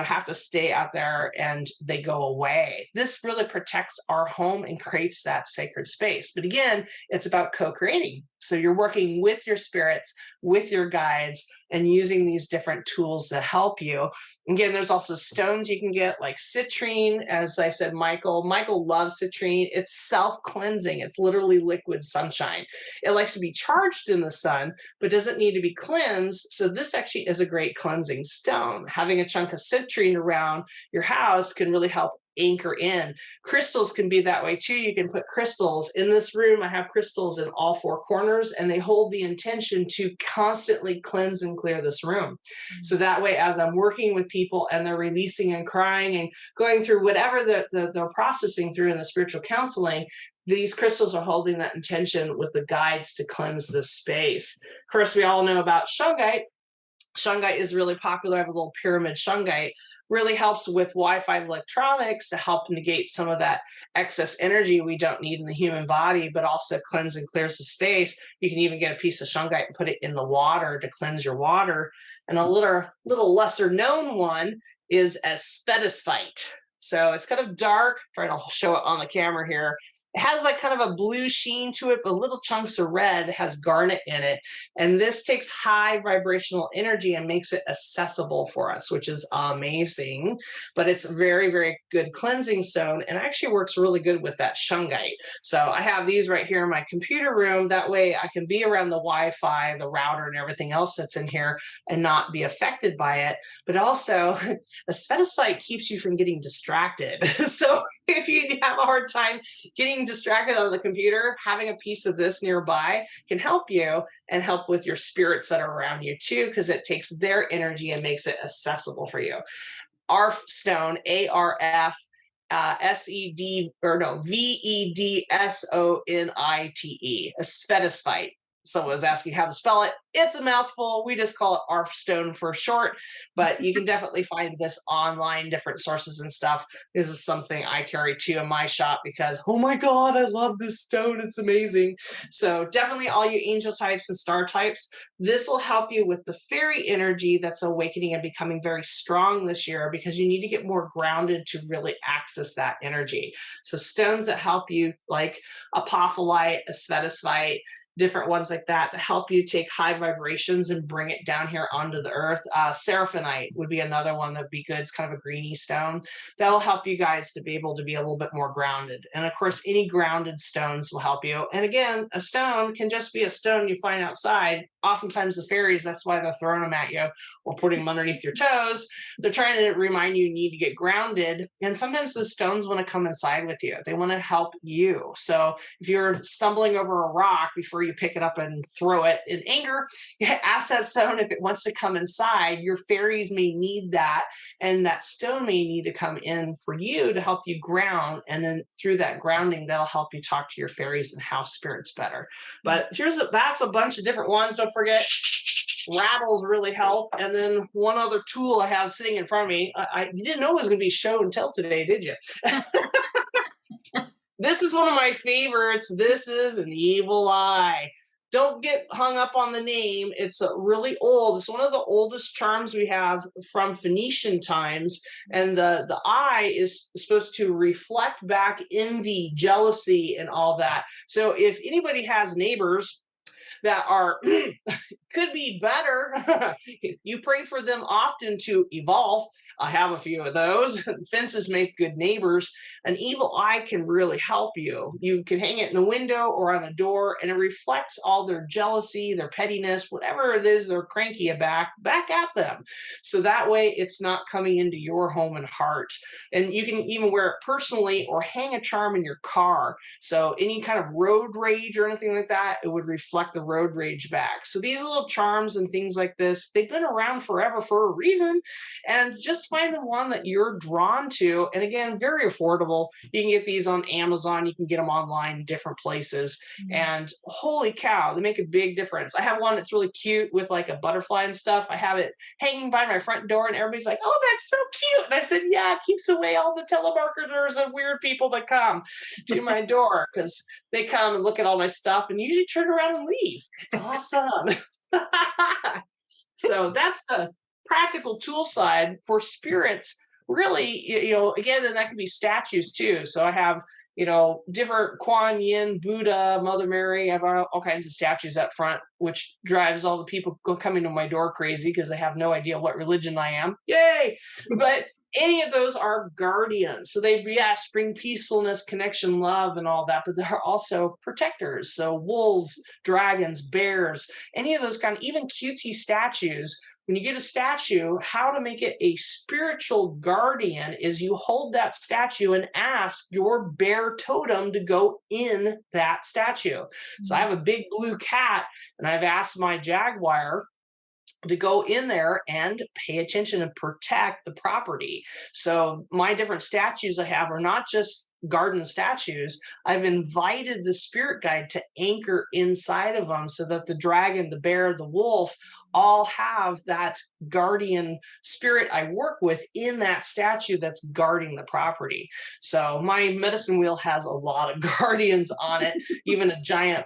have to stay out there and they go away. This really protects our home and creates that sacred space. But again, it's about co-creating. So you're working with your spirits, with your guides, and using these different tools to help you. Again, there's also stones you can get, like citrine. As I said, Michael loves citrine. It's self-cleansing. It's literally liquid sunshine. It likes to be charged in the sun, but doesn't need to be cleansed. So this actually is a great cleansing stone. Having a chunk of citrine around your house can really help anchor in. Crystals can be that way too. You can put crystals in this room. I have crystals in all four corners, and they hold the intention to constantly cleanse and clear this room. So that way, as I'm working with people and they're releasing and crying and going through whatever they're processing through in the spiritual counseling, these crystals are holding that intention with the guides to cleanse this space. Of course, we all know about shungite. Shungite is really popular. I have a little pyramid shungite. Really helps with Wi-Fi electronics to help negate some of that excess energy we don't need in the human body, but also cleanse and clears the space. You can even get a piece of shungite and put it in the water to cleanse your water. And a little lesser known one is asbestos. So it's kind of dark. I'm trying to show it on the camera here. It has like kind of a blue sheen to it, but little chunks of red. It has garnet in it. And this takes high vibrational energy and makes it accessible for us, which is amazing. But it's a very, very good cleansing stone, and actually works really good with that shungite. So I have these right here in my computer room. That way I can be around the Wi-Fi, the router, and everything else that's in here and not be affected by it. But also, asbestos keeps you from getting distracted. So if you have a hard time getting distracted on the computer, having a piece of this nearby can help you and help with your spirits that are around you too, because it takes their energy and makes it accessible for you. ARF stone, ARF, VEDSONITE, asbestos. Someone was asking how to spell it. It's a mouthful. We just call it ARF stone for short, but you can definitely find this online, different sources and stuff. This is something I carry too in my shop because, oh my God, I love this stone. It's amazing. So definitely all you angel types and star types, this will help you with the fairy energy that's awakening and becoming very strong this year, because you need to get more grounded to really access that energy. So stones that help you, like apophyllite, asbestos, different ones like that, to help you take high vibrations and bring it down here onto the earth. Seraphinite would be another one that'd be good. It's kind of a greeny stone. That'll help you guys to be able to be a little bit more grounded. And of course, any grounded stones will help you. And again, a stone can just be a stone you find outside. Oftentimes the fairies, that's why they're throwing them at you or putting them underneath your toes. They're trying to remind you need to get grounded. And sometimes the stones want to come inside with you. They want to help you. So if you're stumbling over a rock before you pick it up and throw it in anger, ask that stone if it wants to come inside. Your fairies may need that, and that stone may need to come in for you to help you ground. And then through that grounding, that'll help you talk to your fairies and house spirits better. But that's a bunch of different ones. Don't forget, rattles really help. And then one other tool I have sitting in front of me, you didn't know it was going to be show and tell today, did you? This is one of my favorites. This is an evil eye. Don't get hung up on the name. It's really old. It's one of the oldest charms we have from Phoenician times. And the eye is supposed to reflect back envy, jealousy, and all that. So if anybody has neighbors that are could be better. You pray for them often to evolve. I have a few of those. Fences make good neighbors. An evil eye can really help you. You can hang it in the window or on a door, and it reflects all their jealousy, their pettiness, whatever it is they're cranky about, back at them. So that way it's not coming into your home and heart. And you can even wear it personally or hang a charm in your car. So any kind of road rage or anything like that, it would reflect the road rage back. So these little charms and things like this, they've been around forever for a reason. And just find the one that you're drawn to. And again, very affordable. You can get these on Amazon. You can get them online in different places. And holy cow, they make a big difference. I have one that's really cute with like a butterfly and stuff. I have it hanging by my front door, and everybody's like, oh, that's so cute. And I said, yeah, it keeps away all the telemarketers and weird people that come to my door, because they come and look at all my stuff and usually turn around and leave. It's awesome. So that's the practical tool side for spirits. Really, again, and that can be statues too. So I have, different Kuan Yin, Buddha, Mother Mary. I have all kinds of statues up front, which drives all the people coming to my door crazy because they have no idea what religion I am. Yay! But any of those are guardians. So they, yes, bring peacefulness, connection, love, and all that, but they're also protectors. So wolves, dragons, bears, any of those kind of, even cutesy statues. When you get a statue, how to make it a spiritual guardian is you hold that statue and ask your bear totem to go in that statue. So I have a big blue cat, and I've asked my jaguar to go in there and pay attention and protect the property. So my different statues I have are not just garden statues. I've invited the spirit guide to anchor inside of them so that the dragon, the bear, the wolf all have that guardian spirit I work with in that statue that's guarding the property. So my medicine wheel has a lot of guardians on it, even a giant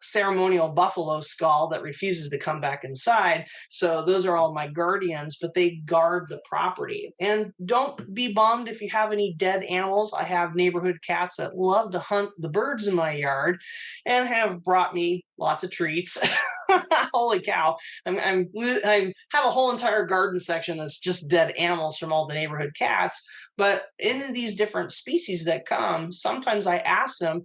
ceremonial buffalo skull that refuses to come back inside. So those are all my guardians, but they guard the property. And don't be bummed if you have any dead animals. I have neighborhood cats that love to hunt the birds in my yard and have brought me lots of treats. Holy cow. I have a whole entire garden section that's just dead animals from all the neighborhood cats. But in these different species that come, sometimes I ask them,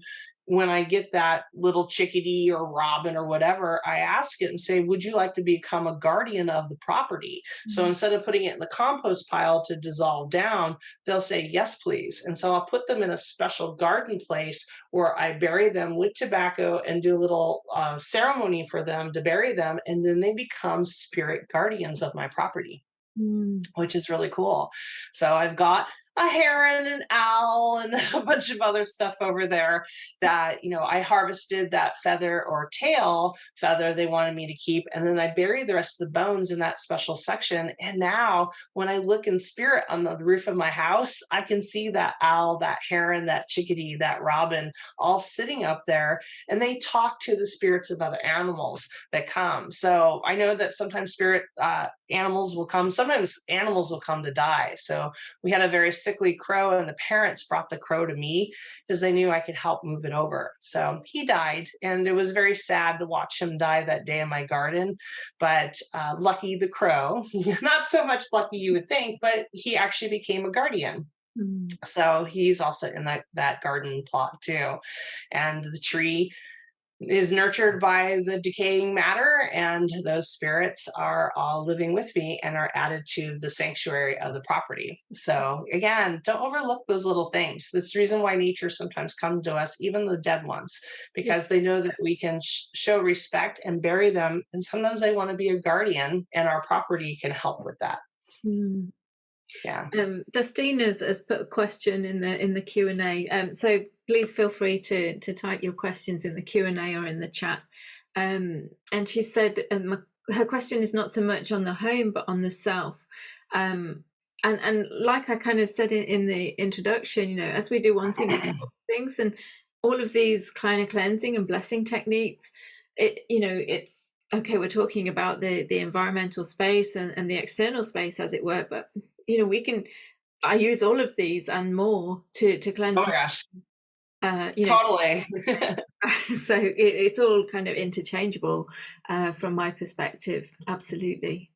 when I get that little chickadee or robin or whatever, I ask it and say, would you like to become a guardian of the property? Mm-hmm. So instead of putting it in the compost pile to dissolve down, they'll say, yes, please. And so I'll put them in a special garden place where I bury them with tobacco and do a little ceremony for them to bury them. And then they become spirit guardians of my property, which is really cool. So I've got a heron, an owl, and a bunch of other stuff over there that, I harvested that feather or tail feather they wanted me to keep. And then I buried the rest of the bones in that special section. And now when I look in spirit on the roof of my house, I can see that owl, that heron, that chickadee, that robin, all sitting up there. And they talk to the spirits of other animals that come. So I know that sometimes spirit animals will come. Sometimes animals will come to die. So we had a very sickly crow, and the parents brought the crow to me because they knew I could help move it over. So he died, and it was very sad to watch him die that day in my garden. But lucky the crow, not so much lucky you would think, but he actually became a guardian. So he's also in that garden plot too. And the tree is nurtured by the decaying matter, and those spirits are all living with me and are added to the sanctuary of the property. So again, don't overlook those little things. That's the reason why nature sometimes comes to us, even the dead ones, because they know that we can show respect and bury them, and sometimes they want to be a guardian, and our property can help with that. Yeah. Dustine has put a question in the Q&A. So please feel free to type your questions in the Q&A or in the chat. And she said her question is not so much on the home, but on the self. And like I kind of said in the introduction, as we do one thing, things, and all of these kind of cleansing and blessing techniques, it's okay. We're talking about the environmental space and the external space, as it were, but I use all of these and more to cleanse You know, Totally. so it's all kind of interchangeable from my perspective. Absolutely.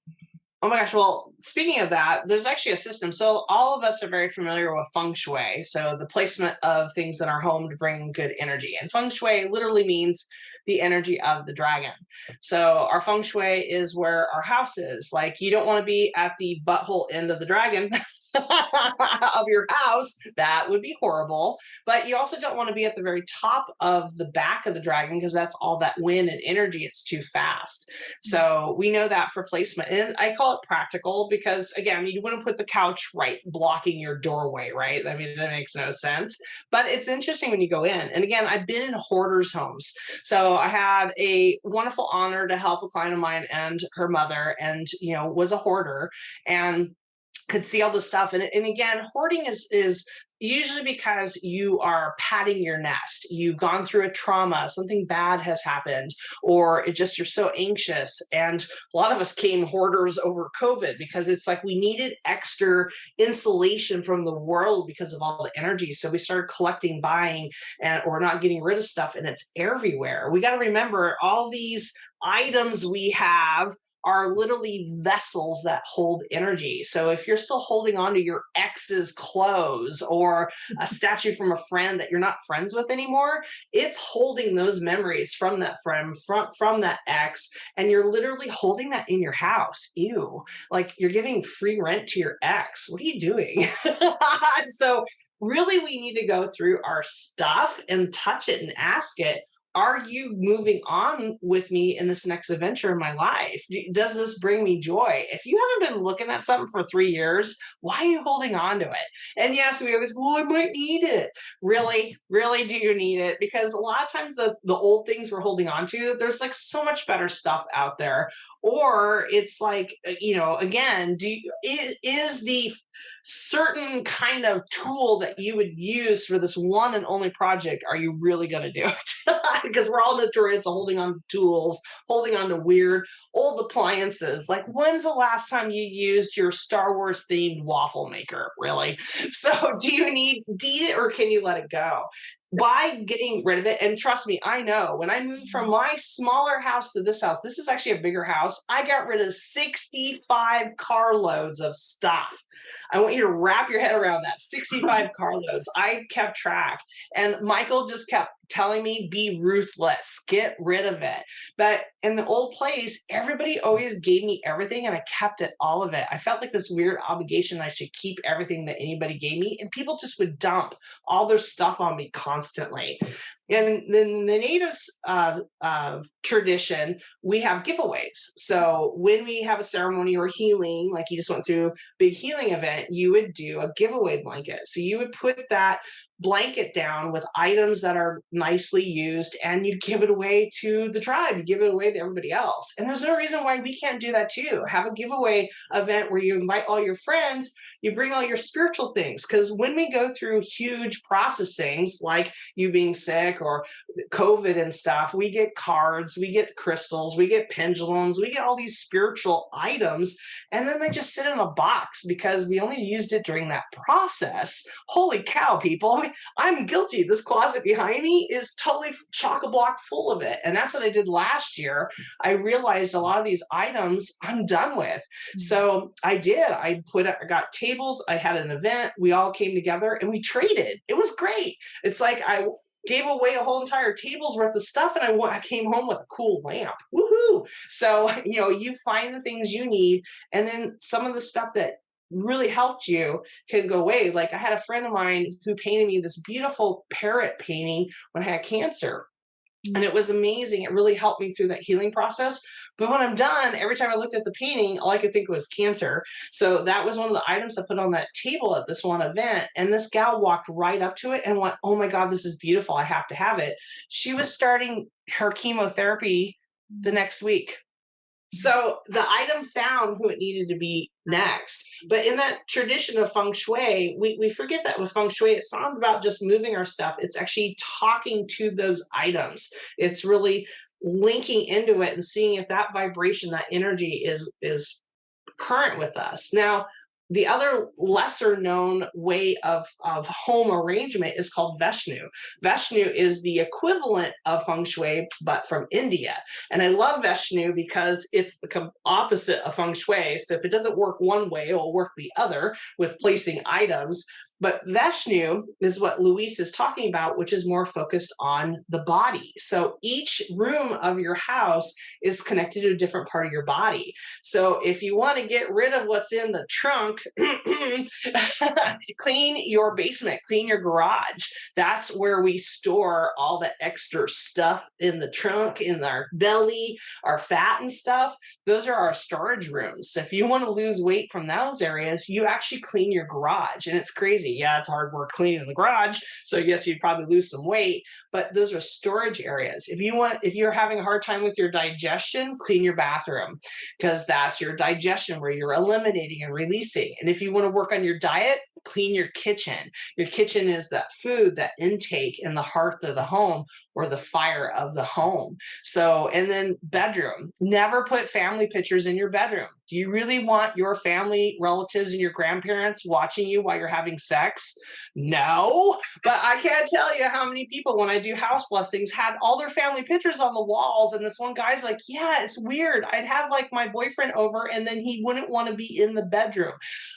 Oh my gosh. Well, speaking of that, there's actually a system. So, all of us are very familiar with feng shui. So, the placement of things in our home to bring good energy. And feng shui literally means the energy of the dragon. So, our feng shui is where our house is. Like, you don't want to be at the butthole end of the dragon of your house. That would be horrible. But you also don't want to be at the very top of the back of the dragon because that's all that wind and energy. It's too fast. So we know that for placement. And I call it practical because, again, you wouldn't put the couch right blocking your doorway, right? I mean, that makes no sense. But it's interesting when you go in. And again, I've been in hoarders' homes. So I had a wonderful honor to help a client of mine and her mother, and, was a hoarder and could see all the stuff. And again, hoarding is usually because you are padding your nest. You've gone through a trauma, something bad has happened, or it just you're so anxious. And a lot of us came hoarders over COVID because it's like we needed extra insulation from the world because of all the energy. So we started collecting, buying, and or not getting rid of stuff, and it's everywhere. We got to remember all these items we have are literally vessels that hold energy. So if you're still holding on to your ex's clothes or a statue from a friend that you're not friends with anymore, it's holding those memories from that friend, from that ex, and you're literally holding that in your house. Ew. Like you're giving free rent to your ex. What are you doing? So really we need to go through our stuff and touch it and ask it, are you moving on with me in this next adventure in my life? Does this bring me joy? If you haven't been looking at something for 3 years, why are you holding on to it? And yes, we always go, well, I might need it. Really, really, do you need it? Because a lot of times the old things we're holding on to, there's like so much better stuff out there. Or it's like, again, is the certain kind of tool that you would use for this one and only project, are you really going to do it? Because we're all notorious of holding on to tools, holding on to weird old appliances. Like, when's the last time you used your Star Wars themed waffle maker? Really? So, do you need it or can you let it go? By getting rid of it, and trust me, I know when I moved from my smaller house to this is actually a bigger house. I got rid of 65 carloads of stuff. I want you to wrap your head around that. 65 carloads. I kept track. And Michael just kept telling me, be ruthless, get rid of it. But in the old place, everybody always gave me everything and I kept it, all of it. I felt like this weird obligation I should keep everything that anybody gave me. And people just would dump all their stuff on me constantly. And then the natives tradition, we have giveaways. So when we have a ceremony or healing, like you just went through a big healing event, you would do a giveaway blanket. So you would put that blanket down with items that are nicely used and you give it away to the tribe, you give it away to everybody else. And there's no reason why we can't do that too. Have a giveaway event where you invite all your friends, you bring all your spiritual things. Because when we go through huge processings like you being sick or COVID and stuff, we get cards, we get crystals, we get pendulums, we get all these spiritual items, and then they just sit in a box because we only used it during that process. Holy cow, people. I'm guilty. This closet behind me is totally chock-a-block full of it. And that's what I did last year. I realized a lot of these items I'm done with. So I did. I got tables. I had an event. We all came together and we traded. It was great. It's like I gave away a whole entire table's worth of stuff and I came home with a cool lamp. Woohoo. So, you find the things you need, and then some of the stuff that really helped you can go away. Like I had a friend of mine who painted me this beautiful parrot painting when I had cancer. And it was amazing. It really helped me through that healing process. But when I'm done, every time I looked at the painting, all I could think was cancer. So that was one of the items I put on that table at this one event. And this gal walked right up to it and went, oh my God, this is beautiful. I have to have it. She was starting her chemotherapy the next week. So the item found who it needed to be next. But in that tradition of feng shui, we forget that with feng shui, it's not about just moving our stuff. It's actually talking to those items. It's really linking into it and seeing if that vibration, that energy is current with us. Now, the other lesser known way of home arrangement is called Vishnu. Vishnu is the equivalent of feng shui, but from India. And I love Vishnu because it's the opposite of feng shui. So if it doesn't work one way, it will work the other with placing items. But Vishnu is what Louise is talking about, which is more focused on the body. So each room of your house is connected to a different part of your body. So if you want to get rid of what's in the trunk, clean your basement, clean your garage. That's where we store all the extra stuff in the trunk, in our belly, our fat and stuff. Those are our storage rooms. So if you want to lose weight from those areas, you actually clean your garage. And it's crazy. Yeah, it's hard work cleaning the garage. So yes, you'd probably lose some weight, but those are storage areas. If you're having a hard time with your digestion, clean your bathroom, because that's your digestion where you're eliminating and releasing. And if you want to work on your diet, clean your kitchen. Your kitchen is that food, that intake in the hearth of the home, or the fire of the home. So, and then bedroom, never put family pictures in your bedroom. Do you really want your family, relatives, and your grandparents watching you while you're having sex? No, but I can't tell you how many people, when I do house blessings, had all their family pictures on the walls. And this one guy's like, yeah, it's weird. I'd have like my boyfriend over and then he wouldn't want to be in the bedroom.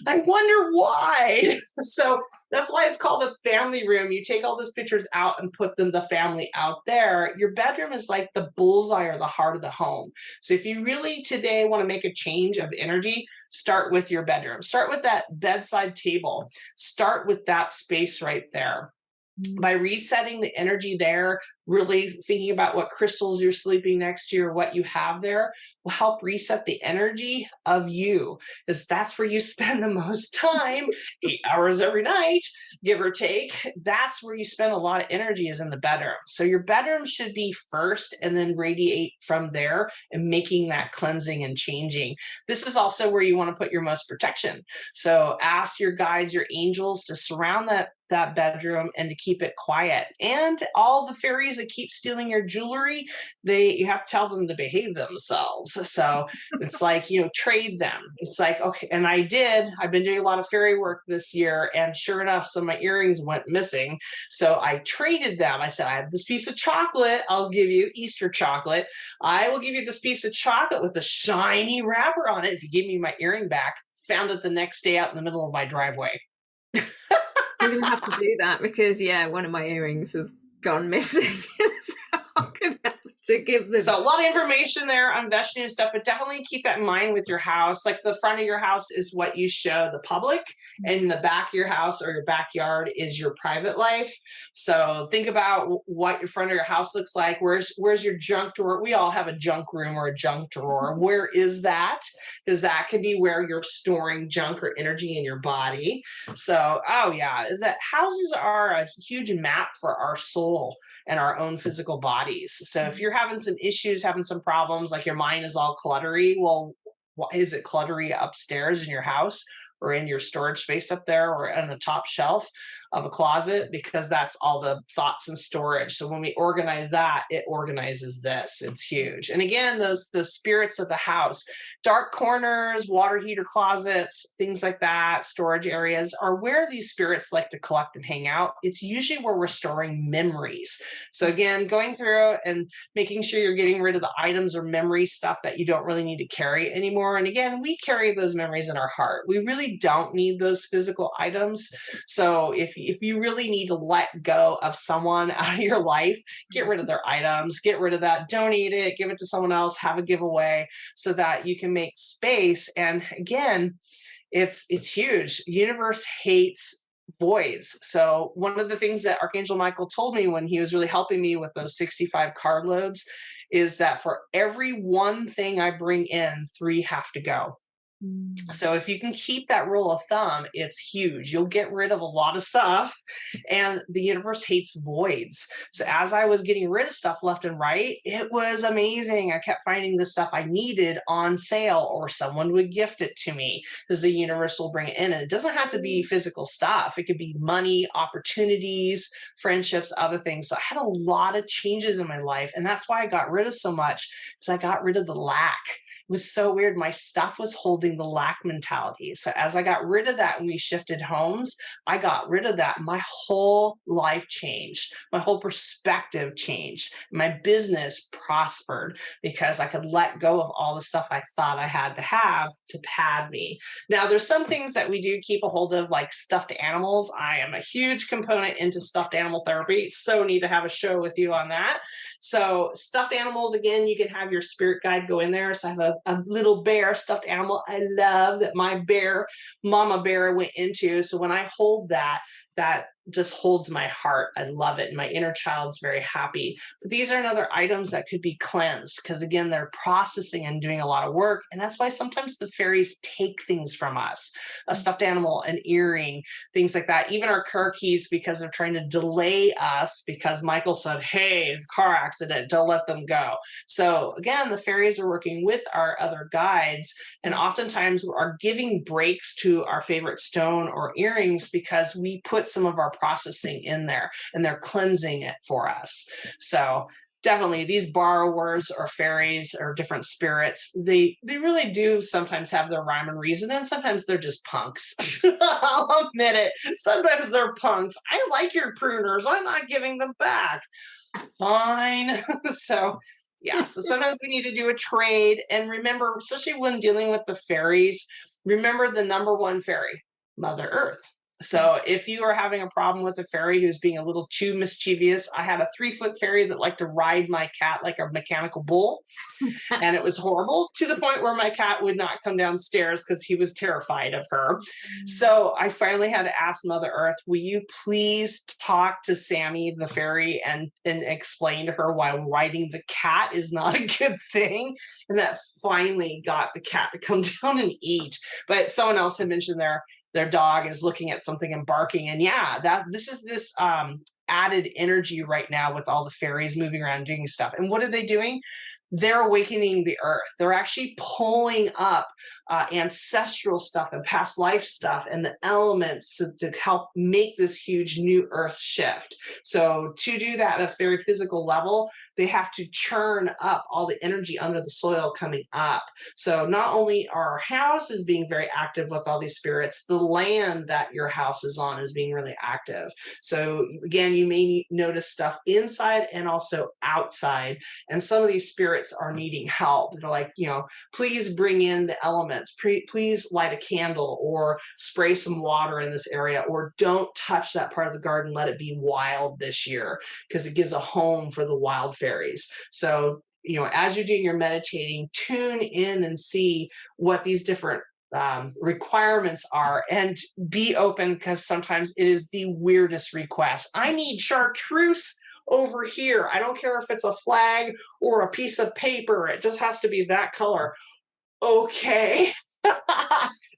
I wonder why. So that's why it's called a family room. You take all those pictures out and put the family out there. Your bedroom is like the bullseye or the heart of the home. So if you really today want to make a change of energy, start with your bedroom. Start with that bedside table. Start with that space right there. By resetting the energy there, really thinking about what crystals you're sleeping next to or what you have there will help reset the energy of you, because that's where you spend the most time, 8 hours every night, give or take. That's where you spend a lot of energy, is in the bedroom. So your bedroom should be first and then radiate from there and making that cleansing and changing. This is also where you want to put your most protection. So ask your guides, your angels, to surround that bedroom and to keep it quiet. And all the fairies that keep stealing your jewelry, you have to tell them to behave themselves. So it's like, trade them. It's like, okay. And I've been doing a lot of fairy work this year, and sure enough, some of my earrings went missing. So I traded them. I said, I have this piece of chocolate. I'll give you Easter chocolate. I will give you this piece of chocolate with a shiny wrapper on it if you give me my earring back. Found it the next day out in the middle of my driveway. I'm going to have to do that because, one of my earrings has gone missing. So I'm going to have to give them. So a lot of information there on Vishnu and stuff, but definitely keep that in mind with your house. Like the front of your house is what you show the public, and the back of your house or your backyard is your private life. So think about what your front of your house looks like. Where's your junk drawer? We all have a junk room or a junk drawer. Where is that? Because that could be where you're storing junk or energy in your body. So, that houses are a huge map for our soul and our own physical bodies. So if you're having some issues, having some problems, like your mind is all cluttery, well, is it cluttery upstairs in your house or in your storage space up there or on the top shelf of a closet? Because that's all the thoughts and storage. So when we organize that, it organizes this. It's huge. And again, the spirits of the house, dark corners, water heater closets, things like that, storage areas are where these spirits like to collect and hang out. It's usually where we're storing memories. So again, going through and making sure you're getting rid of the items or memory stuff that you don't really need to carry anymore. And again, we carry those memories in our heart. We really don't need those physical items. So if you really need to let go of someone out of your life, get rid of their items, get rid of that, donate it, give it to someone else, have a giveaway so that you can make space. And again, it's huge. The universe hates voids. So one of the things that Archangel Michael told me when he was really helping me with those 65 card loads is that for every one thing I bring in, 3 have to go. So if you can keep that rule of thumb, it's huge. You'll get rid of a lot of stuff, and the universe hates voids. So as I was getting rid of stuff left and right, it was amazing. I kept finding the stuff I needed on sale, or someone would gift it to me because the universe will bring it in. And it doesn't have to be physical stuff. It could be money, opportunities, friendships, other things. So I had a lot of changes in my life, and that's why I got rid of so much, because I got rid of the lack. It was so weird. My stuff was holding in the lack mentality. So as I got rid of that and we shifted homes, I got rid of that. My whole life changed. My whole perspective changed. My business prospered because I could let go of all the stuff I thought I had to pad me. Now, there's some things that we do keep a hold of, like stuffed animals. I am a huge component into stuffed animal therapy. So need to have a show with you on that. So stuffed animals, again, you can have your spirit guide go in there. So I have a little bear stuffed animal I love that my mama bear went into. So when I hold that just holds my heart. I love it. And my inner child's very happy. But these are another items that could be cleansed because, again, they're processing and doing a lot of work. And that's why sometimes the fairies take things from us, a stuffed animal, an earring, things like that. Even our car keys, because they're trying to delay us because Michael said, hey, car accident, don't let them go. So again, the fairies are working with our other guides and oftentimes are giving breaks to our favorite stone or earrings because we put some of our processing in there and they're cleansing it for us. So definitely these borrowers or fairies or different spirits, they really do sometimes have their rhyme and reason, and sometimes they're just punks. I'll admit it. Sometimes they're punks. I like your pruners. I'm not giving them back. Fine. So yeah, so sometimes we need to do a trade. And remember, especially when dealing with the fairies, remember the number one fairy, Mother Earth. So if you are having a problem with a fairy who's being a little too mischievous, I had a 3-foot fairy that liked to ride my cat like a mechanical bull. And it was horrible to the point where my cat would not come downstairs because he was terrified of her. So I finally had to ask Mother Earth, will you please talk to Sammy, the fairy, and explain to her why riding the cat is not a good thing? And that finally got the cat to come down and eat. But someone else had mentioned their dog is looking at something and barking. And yeah, this is this added energy right now with all the fairies moving around doing stuff. And what are they doing? They're awakening the earth. They're actually pulling up ancestral stuff and past life stuff and the elements to help make this huge new earth shift. So to do that at a very physical level, they have to churn up all the energy under the soil coming up. So not only are our houses being very active with all these spirits, the land that your house is on is being really active. So again, you may notice stuff inside and also outside. And some of these spirits are needing help. They're like, please bring in the elements. Please light a candle or spray some water in this area, or don't touch that part of the garden. Let it be wild this year because it gives a home for the wild fairies. So, as you're doing your meditating, tune in and see what these different requirements are and be open, because sometimes it is the weirdest request. I need chartreuse over here. I don't care if it's a flag or a piece of paper. It just has to be that color. Okay.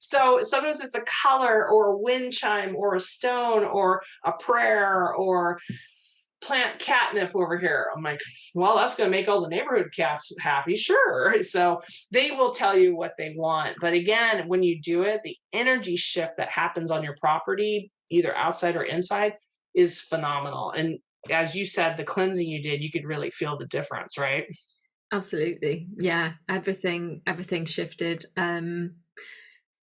So sometimes it's a color or a wind chime or a stone or a prayer or plant catnip over here. I'm like, well, that's going to make all the neighborhood cats happy. Sure. So they will tell you what they want. But again, when you do it, the energy shift that happens on your property, either outside or inside, is phenomenal. And as you said, the cleansing you did, you could really feel the difference, right? Absolutely. Yeah. Everything shifted. And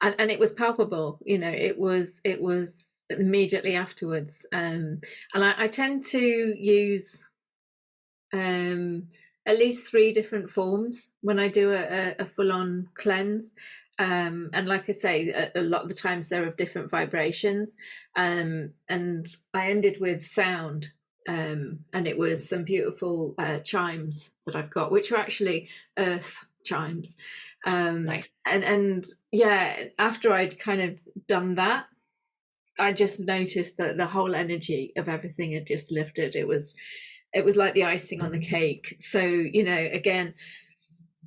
it was palpable, it was immediately afterwards. And I tend to use at least 3 different forms when I do a full-on cleanse. And like I say, a lot of the times they're of different vibrations. And I ended with sound. And it was some beautiful chimes that I've got, which are actually earth chimes. Nice. And yeah, after I'd kind of done that, I just noticed that the whole energy of everything had just lifted. It was like the icing on the cake. So, again,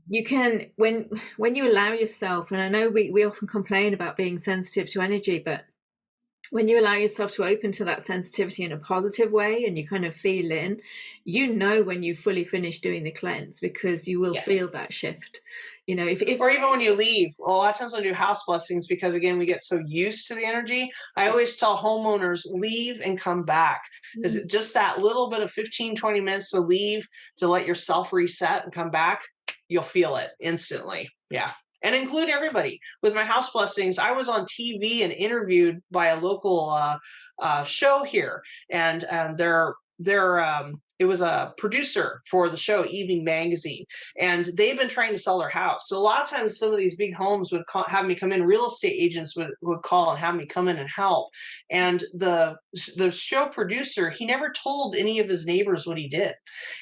you can, when you allow yourself, and I know we often complain about being sensitive to energy, but when you allow yourself to open to that sensitivity in a positive way and you kind of feel in, when you fully finish doing the cleanse, because you will feel that shift. If or even when you leave. A lot of times I do house blessings because, again, we get so used to the energy. I always tell homeowners, leave and come back. Because just that little bit of 15, 20 minutes to leave, to let yourself reset and come back, you'll feel it instantly. Yeah. and include everybody. With my house blessings, I was on TV and interviewed by a local show here, and it was a producer for the show Evening Magazine, and they've been trying to sell their house. So a lot of times some of these big homes would have me come in, real estate agents would call and have me come in and help. And the show producer, he never told any of his neighbors what he did,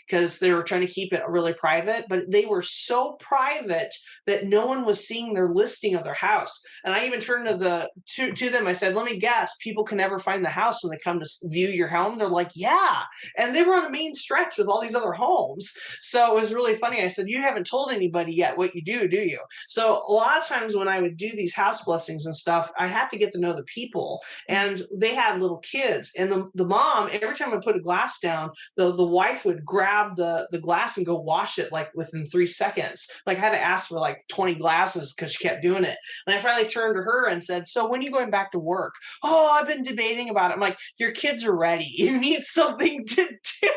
because they were trying to keep it really private, but they were so private that no one was seeing their listing of their house. And I even turned to them, I said, let me guess, people can never find the house when they come to view your home? They're like, yeah. And they were on a main stretch with all these other homes. So it was really funny. I said, you haven't told anybody yet what you do you? So a lot of times when I would do these house blessings and stuff, I had to get to know the people, and they had little kids. And the mom, every time I put a glass down, the wife would grab the glass and go wash it like within 3 seconds. Like I had to ask for like 20 glasses because she kept doing it. And I finally turned to her and said, so when are you going back to work? Oh, I've been debating about it. I'm like, your kids are ready. You need something to do.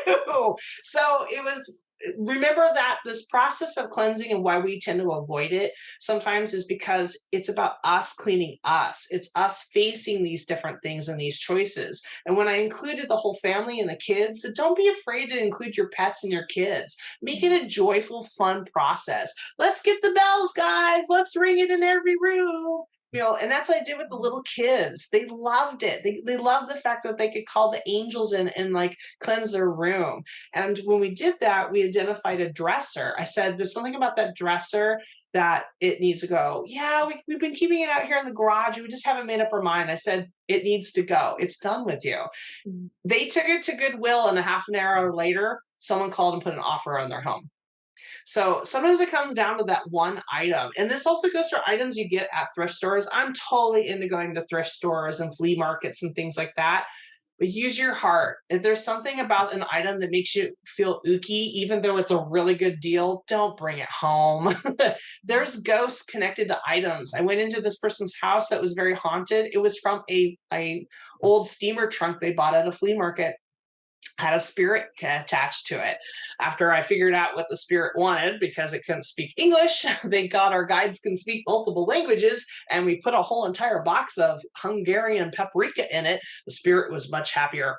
So it was, remember that this process of cleansing and why we tend to avoid it sometimes is because it's about us cleaning us. It's us facing these different things and these choices. And when I included the whole family and the kids, so don't be afraid to include your pets and your kids. Make it a joyful, fun process. Let's get the bells, guys. Let's ring it in every room. And that's what I did with the little kids. They loved it. They loved the fact that they could call the angels in and like cleanse their room. And when we did that, we identified a dresser. I said, there's something about that dresser that it needs to go. Yeah, we've been keeping it out here in the garage. We just haven't made up our mind. I said, it needs to go. It's done with you. They took it to Goodwill, and a half an hour later, someone called and put an offer on their home. So sometimes it comes down to that one item. And this also goes for items you get at thrift stores. I'm totally into going to thrift stores and flea markets and things like that. But use your heart. If there's something about an item that makes you feel ooky, even though it's a really good deal, don't bring it home. There's ghosts connected to items. I went into this person's house that was very haunted. It was from a old steamer trunk they bought at a flea market. Had a spirit attached to it. After I figured out what the spirit wanted, because it couldn't speak English, thank God our guides can speak multiple languages, and we put a whole entire box of Hungarian paprika in it. The spirit was much happier.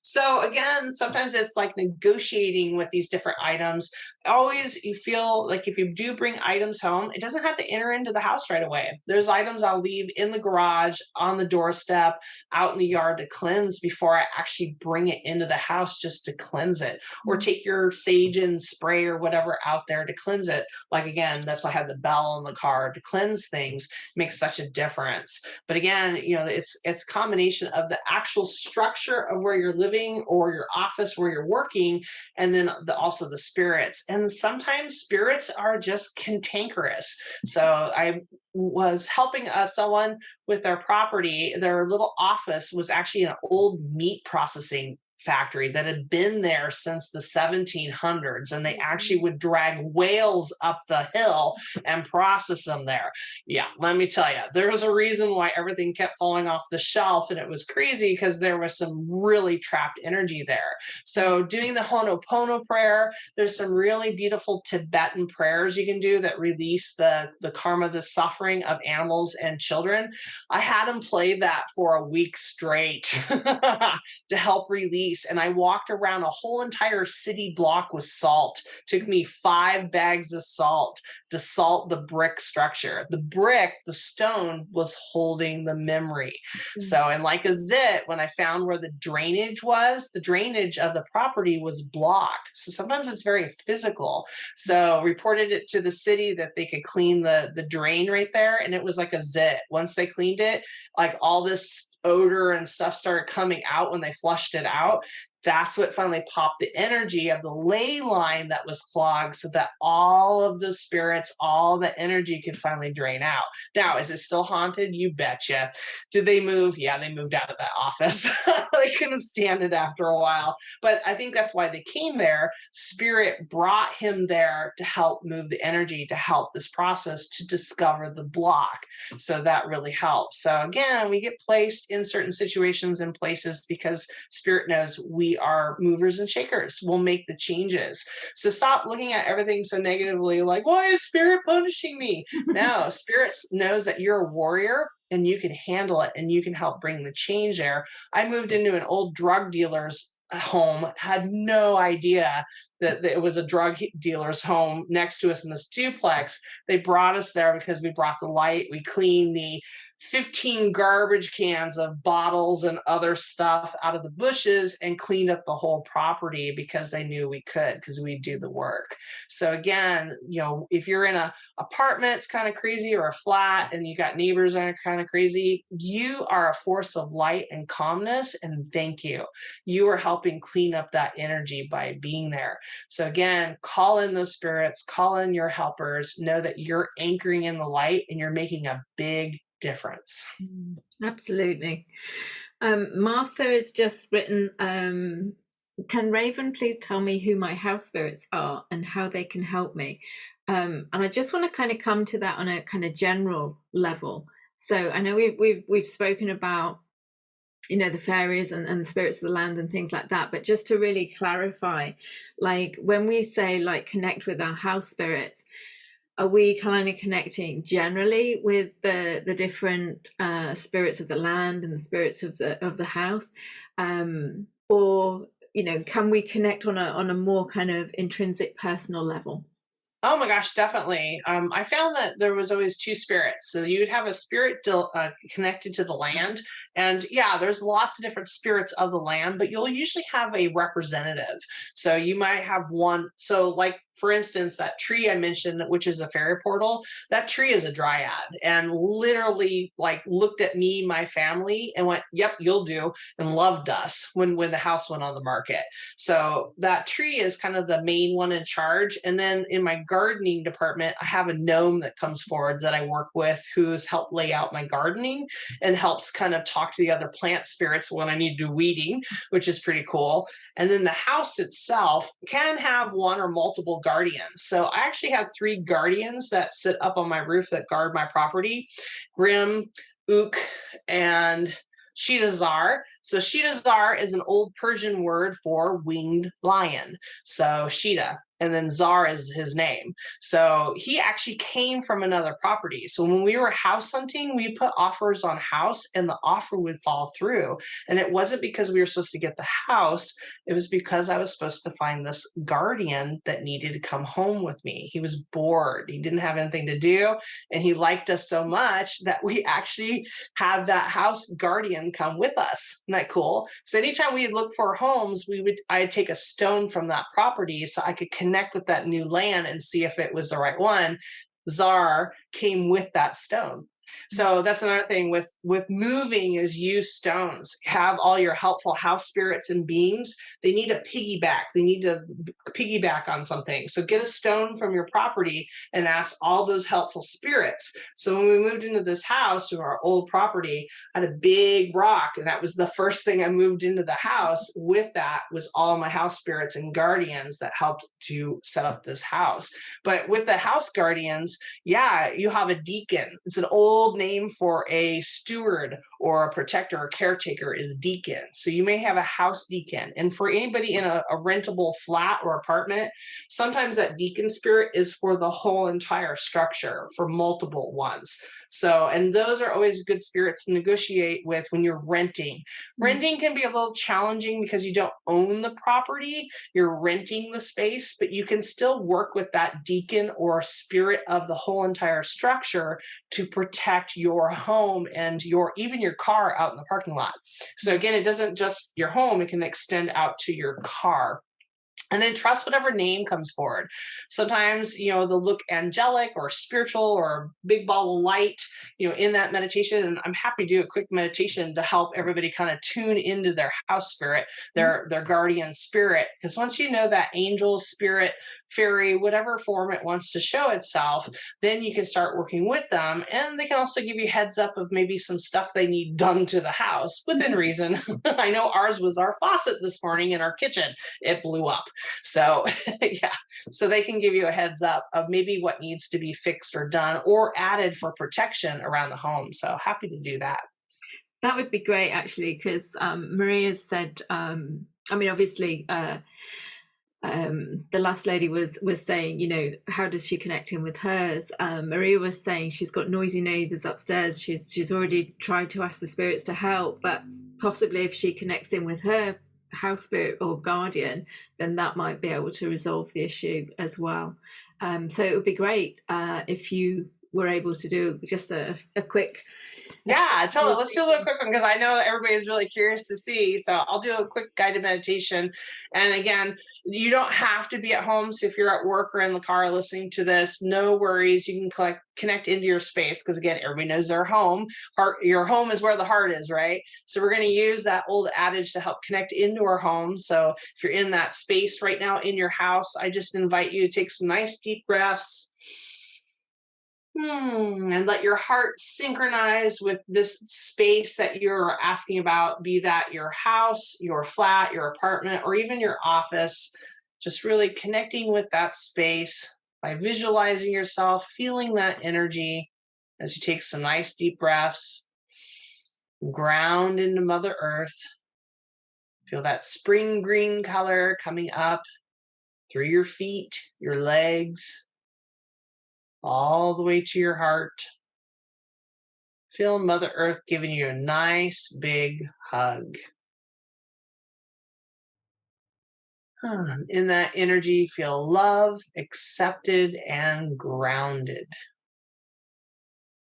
So again, sometimes it's like negotiating with these different items. Always, you feel like if you do bring items home, it doesn't have to enter into the house right away. There's items I'll leave in the garage, on the doorstep, out in the yard to cleanse before I actually bring it into the house, just to cleanse it. Or take your sage and spray or whatever out there to cleanse it. Like again, that's why I have the bell in the car to cleanse things. Makes such a difference. But again, it's a combination of the actual structure of where you're living or your office where you're working, and then also the spirits. And sometimes spirits are just cantankerous. So I was helping someone with their property. Their little office was actually an old meat processing factory that had been there since the 1700s, and they actually would drag whales up the hill and process them there. Yeah, let me tell you, there was a reason why everything kept falling off the shelf, and it was crazy because there was some really trapped energy there. So doing the Ho'oponopono prayer, there's some really beautiful Tibetan prayers you can do that release the karma, the suffering of animals and children. I had them play that for a week straight to help release. And I walked around a whole entire city block with salt. Took me 5 bags of salt to salt the brick structure. The stone was holding the memory. So, and like a zit, when I found where the drainage of the property was blocked. So sometimes it's very physical. So reported it to the city that they could clean the drain right there. And it was like a zit. Once they cleaned it, like all this odor and stuff started coming out when they flushed it out. That's what finally popped the energy of the ley line that was clogged, so that all of the spirits, all the energy could finally drain out. Now, is it still haunted? You betcha. Did they move? Yeah, they moved out of that office. They couldn't stand it after a while. But I think that's why they came there. Spirit brought him there to help move the energy, to help this process, to discover the block. So that really helps. So again, we get placed in certain situations and places because Spirit knows we we are movers and shakers. We'll make the changes. So stop looking at everything so negatively, like, why is spirit punishing me? No, spirit knows that you're a warrior and you can handle it and you can help bring the change there. I moved into an old drug dealer's home, had no idea that it was a drug dealer's home next to us in this duplex. They brought us there because we brought the light. We cleaned the 15 garbage cans of bottles and other stuff out of the bushes and cleaned up the whole property because they knew we could, because we do the work. So again, if you're in a apartment, it's kind of crazy, or a flat and you got neighbors that are kind of crazy, you are a force of light and calmness, and thank you. You are helping clean up that energy by being there. So again, call in those spirits, call in your helpers, know that you're anchoring in the light and you're making a big difference. Absolutely. Martha has just written, can Raven please tell me who my house spirits are and how they can help me? And I just want to kind of come to that on a kind of general level. So I know we've spoken about, the fairies and the spirits of the land and things like that, but just to really clarify, like when we say like connect with our house spirits, are we kind of connecting generally with the different spirits of the land and the spirits of the house, or can we connect on a more kind of intrinsic personal level? Oh my gosh, definitely. I found that there was always two spirits. So you'd have a spirit connected to the land. And yeah, there's lots of different spirits of the land, but you'll usually have a representative. So you might have one. So like, for instance, that tree I mentioned, which is a fairy portal, that tree is a dryad and literally like looked at me, my family, and went, yep, you'll do, and loved us when the house went on the market. So that tree is kind of the main one in charge. And then in my gardening department, I have a gnome that comes forward that I work with, who's helped lay out my gardening and helps kind of talk to the other plant spirits when I need to do weeding, which is pretty cool. And then the house itself can have one or multiple guardians. So I actually have 3 guardians that sit up on my roof that guard my property: Grim, Ook, and Shidazar. So Shidazar is an old Persian word for winged lion. So Shida, and then Zar is his name. So he actually came from another property. So when we were house hunting, we put offers on house and the offer would fall through. And it wasn't because we were supposed to get the house. It was because I was supposed to find this guardian that needed to come home with me. He was bored. He didn't have anything to do. And he liked us so much that we actually had that house guardian come with us. Isn't that cool? So anytime we would look for homes, I'd take a stone from that property so I could connect with that new land and see if it was the right one. Zar came with that stone. So that's another thing with moving, is use stones. Have all your helpful house spirits and beings. They need a piggyback. They need to piggyback on something. So get a stone from your property and ask all those helpful spirits. So when we moved into this house, to our old property, I had a big rock, and that was the first thing I moved into the house. With that was all my house spirits and guardians that helped to set up this house. But with the house guardians, yeah, you have a deacon. It's an old name for a steward or a protector or caretaker, is deacon. So you may have a house deacon. And for anybody in a rentable flat or apartment, sometimes that deacon spirit is for the whole entire structure, for multiple ones. So, and those are always good spirits to negotiate with when you're renting. Renting can be a little challenging because you don't own the property, you're renting the space, but you can still work with that deacon or spirit of the whole entire structure to protect your home and even your car out in the parking lot. So again, it doesn't just your home, it can extend out to your car. And then trust whatever name comes forward. Sometimes, they'll look angelic or spiritual or big ball of light, in that meditation. And I'm happy to do a quick meditation to help everybody kind of tune into their house spirit, their guardian spirit. Because once you know that angel, spirit, fairy, whatever form it wants to show itself, then you can start working with them. And they can also give you heads up of maybe some stuff they need done to the house within reason. I know ours was our faucet this morning in our kitchen. It blew up. So yeah, so they can give you a heads up of maybe what needs to be fixed or done or added for protection around the home. So happy to do that. That would be great, actually, because Maria's said, I mean, obviously, the last lady was saying, you know, how does she connect in with hers? Maria was saying she's got noisy neighbours upstairs. She's already tried to ask the spirits to help, but possibly if she connects in with her house spirit or guardian, then that might be able to resolve the issue as well. So it would be great if you were able to do just a quick. Yeah, totally. Let's do a little quick one because I know that everybody is really curious to see. So I'll do a quick guided meditation. And again, you don't have to be at home. So if you're at work or in the car listening to this, no worries. You can connect into your space because again, everybody knows their home. Your home is where the heart is, right? So we're going to use that old adage to help connect into our home. So if you're in that space right now in your house, I just invite you to take some nice deep breaths. And let your heart synchronize with this space that you're asking about, be that your house, your flat, your apartment, or even your office. Just really connecting with that space by visualizing yourself, feeling that energy as you take some nice deep breaths. Ground into Mother Earth. Feel that spring green color coming up through your feet, your legs, all the way to your heart. Feel Mother Earth giving you a nice big hug. In that energy, feel love, accepted, and grounded.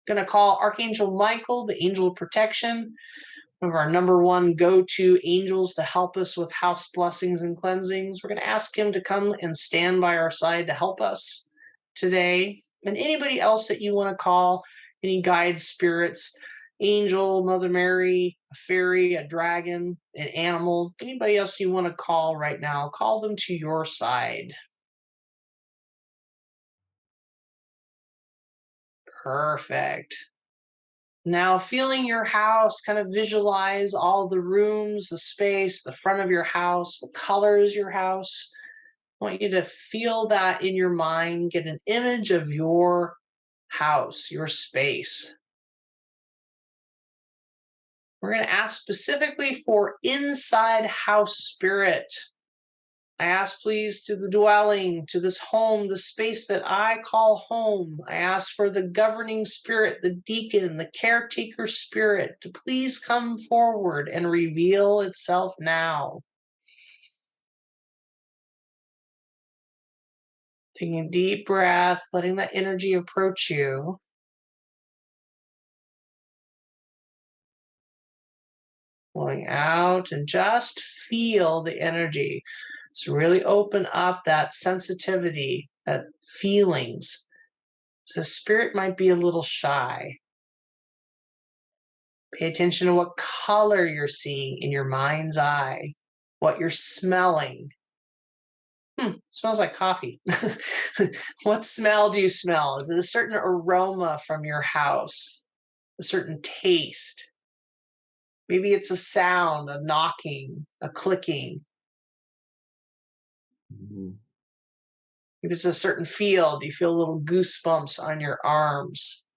Going to call Archangel Michael, the angel of protection, one of our number one go-to angels to help us with house blessings and cleansings. We're going to ask him to come and stand by our side to help us today. And anybody else that you want to call, any guides, spirits, angel, Mother Mary, a fairy, a dragon, an animal, anybody else you want to call right now, call them to your side. Perfect. Now feeling your house, kind of visualize all the rooms, the space, the front of your house, what color is your house. I want you to feel that in your mind, get an image of your house, your space. We're going to ask specifically for inside house spirit. I ask please to the dwelling, to this home, the space that I call home. I ask for the governing spirit, the deacon, the caretaker spirit to please come forward and reveal itself now. Taking a deep breath, letting that energy approach you. Flowing out and just feel the energy. So really open up that sensitivity, that feelings. So spirit might be a little shy. Pay attention to what color you're seeing in your mind's eye, what you're smelling. Smells like coffee. What smell do you smell? Is it a certain aroma from your house? A certain taste? Maybe it's a sound, a knocking, a clicking. If it's a certain feel, do you feel little goosebumps on your arms?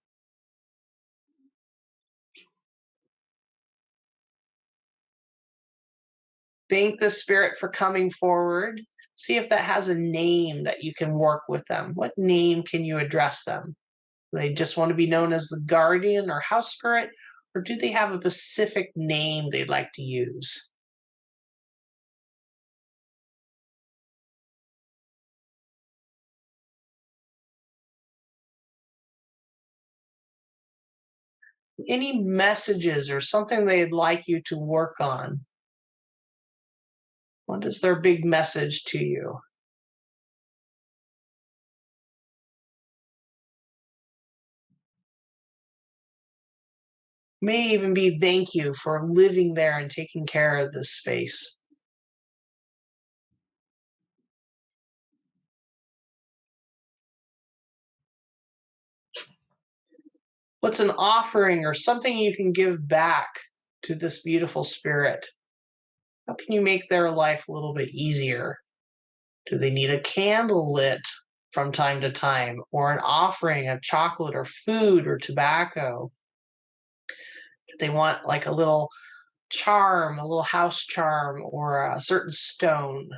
Thank the spirit for coming forward. See if that has a name that you can work with them. What name can you address them? Do they just want to be known as the guardian or house spirit, or do they have a specific name they'd like to use? Any messages or something they'd like you to work on? What is their big message to you? May even be thank you for living there and taking care of this space. What's an offering or something you can give back to this beautiful spirit? How can you make their life a little bit easier? Do they need a candle lit from time to time, or an offering of chocolate or food or tobacco? Do they want like a little charm, a little house charm, or a certain stone.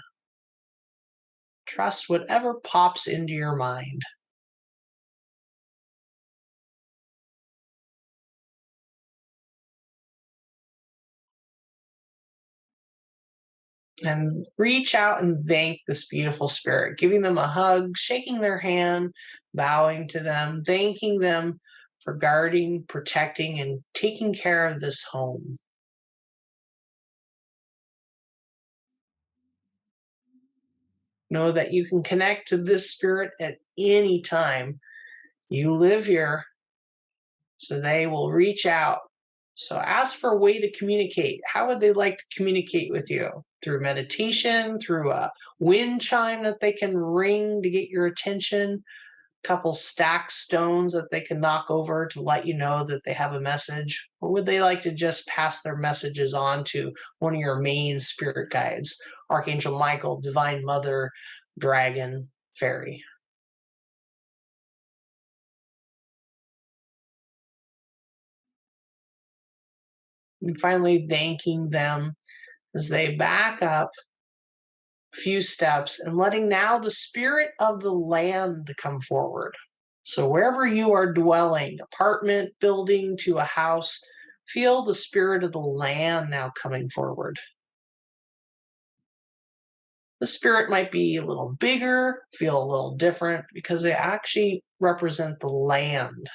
Trust whatever pops into your mind. And reach out and thank this beautiful spirit, giving them a hug, shaking their hand, bowing to them, thanking them for guarding, protecting, and taking care of this home. Know that you can connect to this spirit at any time. You live here, so they will reach out. So ask for a way to communicate. How would they like to communicate with you? Through meditation, through a wind chime that they can ring to get your attention, a couple stacked stones that they can knock over to let you know that they have a message? Or would they like to just pass their messages on to one of your main spirit guides, Archangel Michael, Divine Mother, Dragon, Fairy? And finally, thanking them as they back up a few steps and letting now the spirit of the land come forward. So wherever you are dwelling, apartment, building to a house, feel the spirit of the land now coming forward. The spirit might be a little bigger, feel a little different, because they actually represent the land.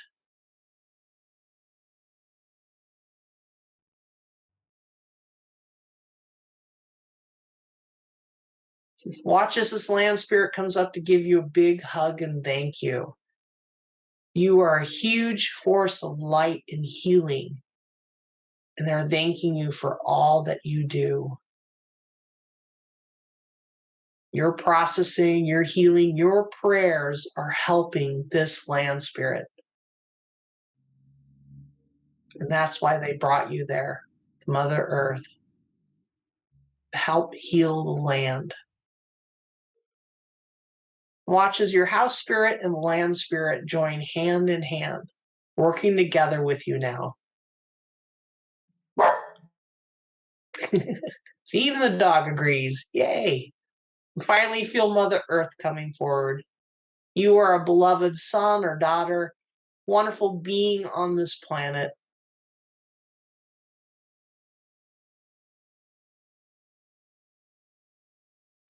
Watch as this land spirit comes up to give you a big hug and thank you. You are a huge force of light and healing, and they're thanking you for all that you do. Your processing, your healing, your prayers are helping this land spirit. And that's why they brought you there, to Mother Earth, to help heal the land. Watch as your house spirit and land spirit join hand in hand, working together with you now. See, even the dog agrees. Yay! Finally, feel Mother Earth coming forward. You are a beloved son or daughter, wonderful being on this planet.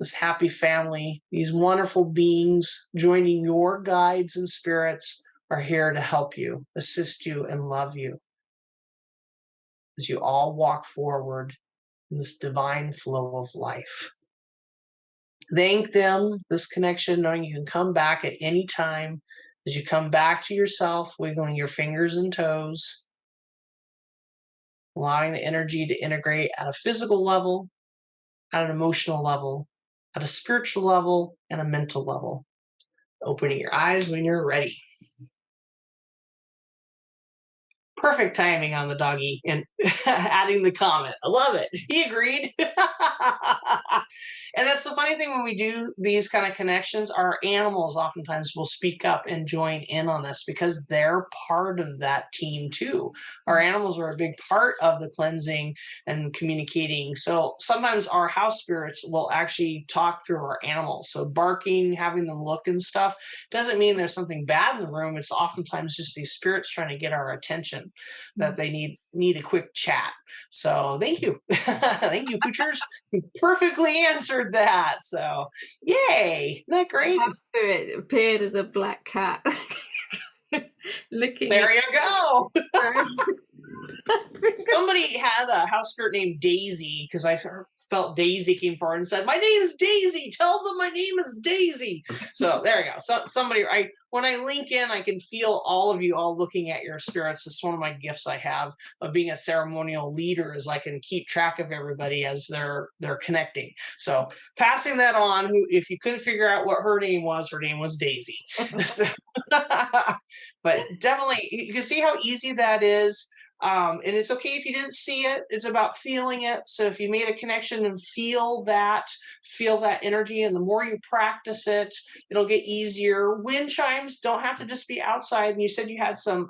This happy family, these wonderful beings joining your guides and spirits are here to help you, assist you, and love you as you all walk forward in this divine flow of life. Thank them, this connection, knowing you can come back at any time as you come back to yourself, wiggling your fingers and toes, allowing the energy to integrate at a physical level, at an emotional level, at a spiritual level, and a mental level. Opening your eyes when you're ready. Perfect timing on the doggy and adding the comment. I love it. He agreed. And that's the funny thing when we do these kind of connections, our animals oftentimes will speak up and join in on this because they're part of that team too. Our animals are a big part of the cleansing and communicating. So sometimes our house spirits will actually talk through our animals. So barking, having them look and stuff doesn't mean there's something bad in the room. It's oftentimes just these spirits trying to get our attention, that they need a quick chat. So thank you. Thank you, Poochers. You perfectly answered that. So yay. Isn't that great? House spirit appeared as a black cat. Looking there you go. Somebody had a house spirit named Daisy, because I felt Daisy came forward and said, "My name is Daisy. Tell them my name is Daisy." So there you go. So somebody, when I link in, I can feel all of you all looking at your spirits. It's one of my gifts I have of being a ceremonial leader, is I can keep track of everybody as they're connecting. So passing that on. Who, if you couldn't figure out what her name was Daisy. So, but definitely, you can see how easy that is. And it's okay if you didn't see it. It's about feeling it. So if you made a connection and feel that energy, and the more you practice it, it'll get easier. Wind chimes don't have to just be outside. And you said you had some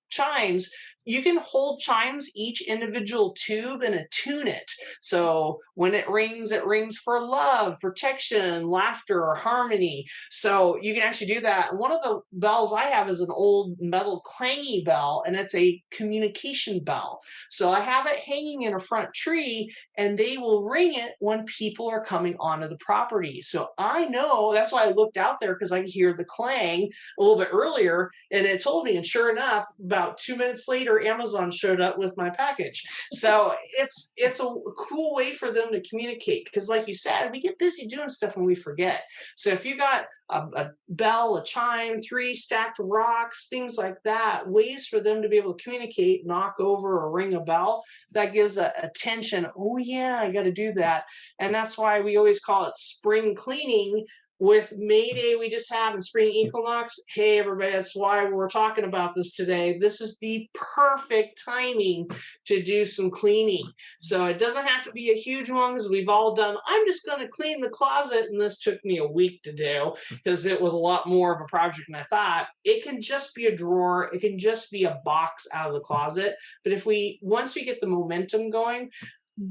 chimes. you can hold chimes, each individual tube, and attune it. So when it rings for love, protection, laughter, or harmony. So you can actually do that. And one of the bells I have is an old metal clangy bell, and it's a communication bell. So I have it hanging in a front tree, and they will ring it when people are coming onto the property. So I know, that's why I looked out there, because I could hear the clang a little bit earlier, and it told me. And sure enough, about 2 minutes later, Amazon showed up with my package. So it's a cool way for them to communicate, because like you said, we get busy doing stuff and we forget. So if you got a bell, a chime, 3 stacked rocks, things like that, ways for them to be able to communicate, knock over or ring a bell, that gives a attention. Oh yeah, I got to do that. And that's why we always call it spring cleaning. With May Day we just had and spring equinox, hey everybody, that's why we're talking about this today. This is the perfect timing to do some cleaning. So it doesn't have to be a huge one, because we've all done, I'm just going to clean the closet, and this took me a week to do because it was a lot more of a project than I thought. It can just be a drawer, it can just be a box out of the closet. But if once we get the momentum going,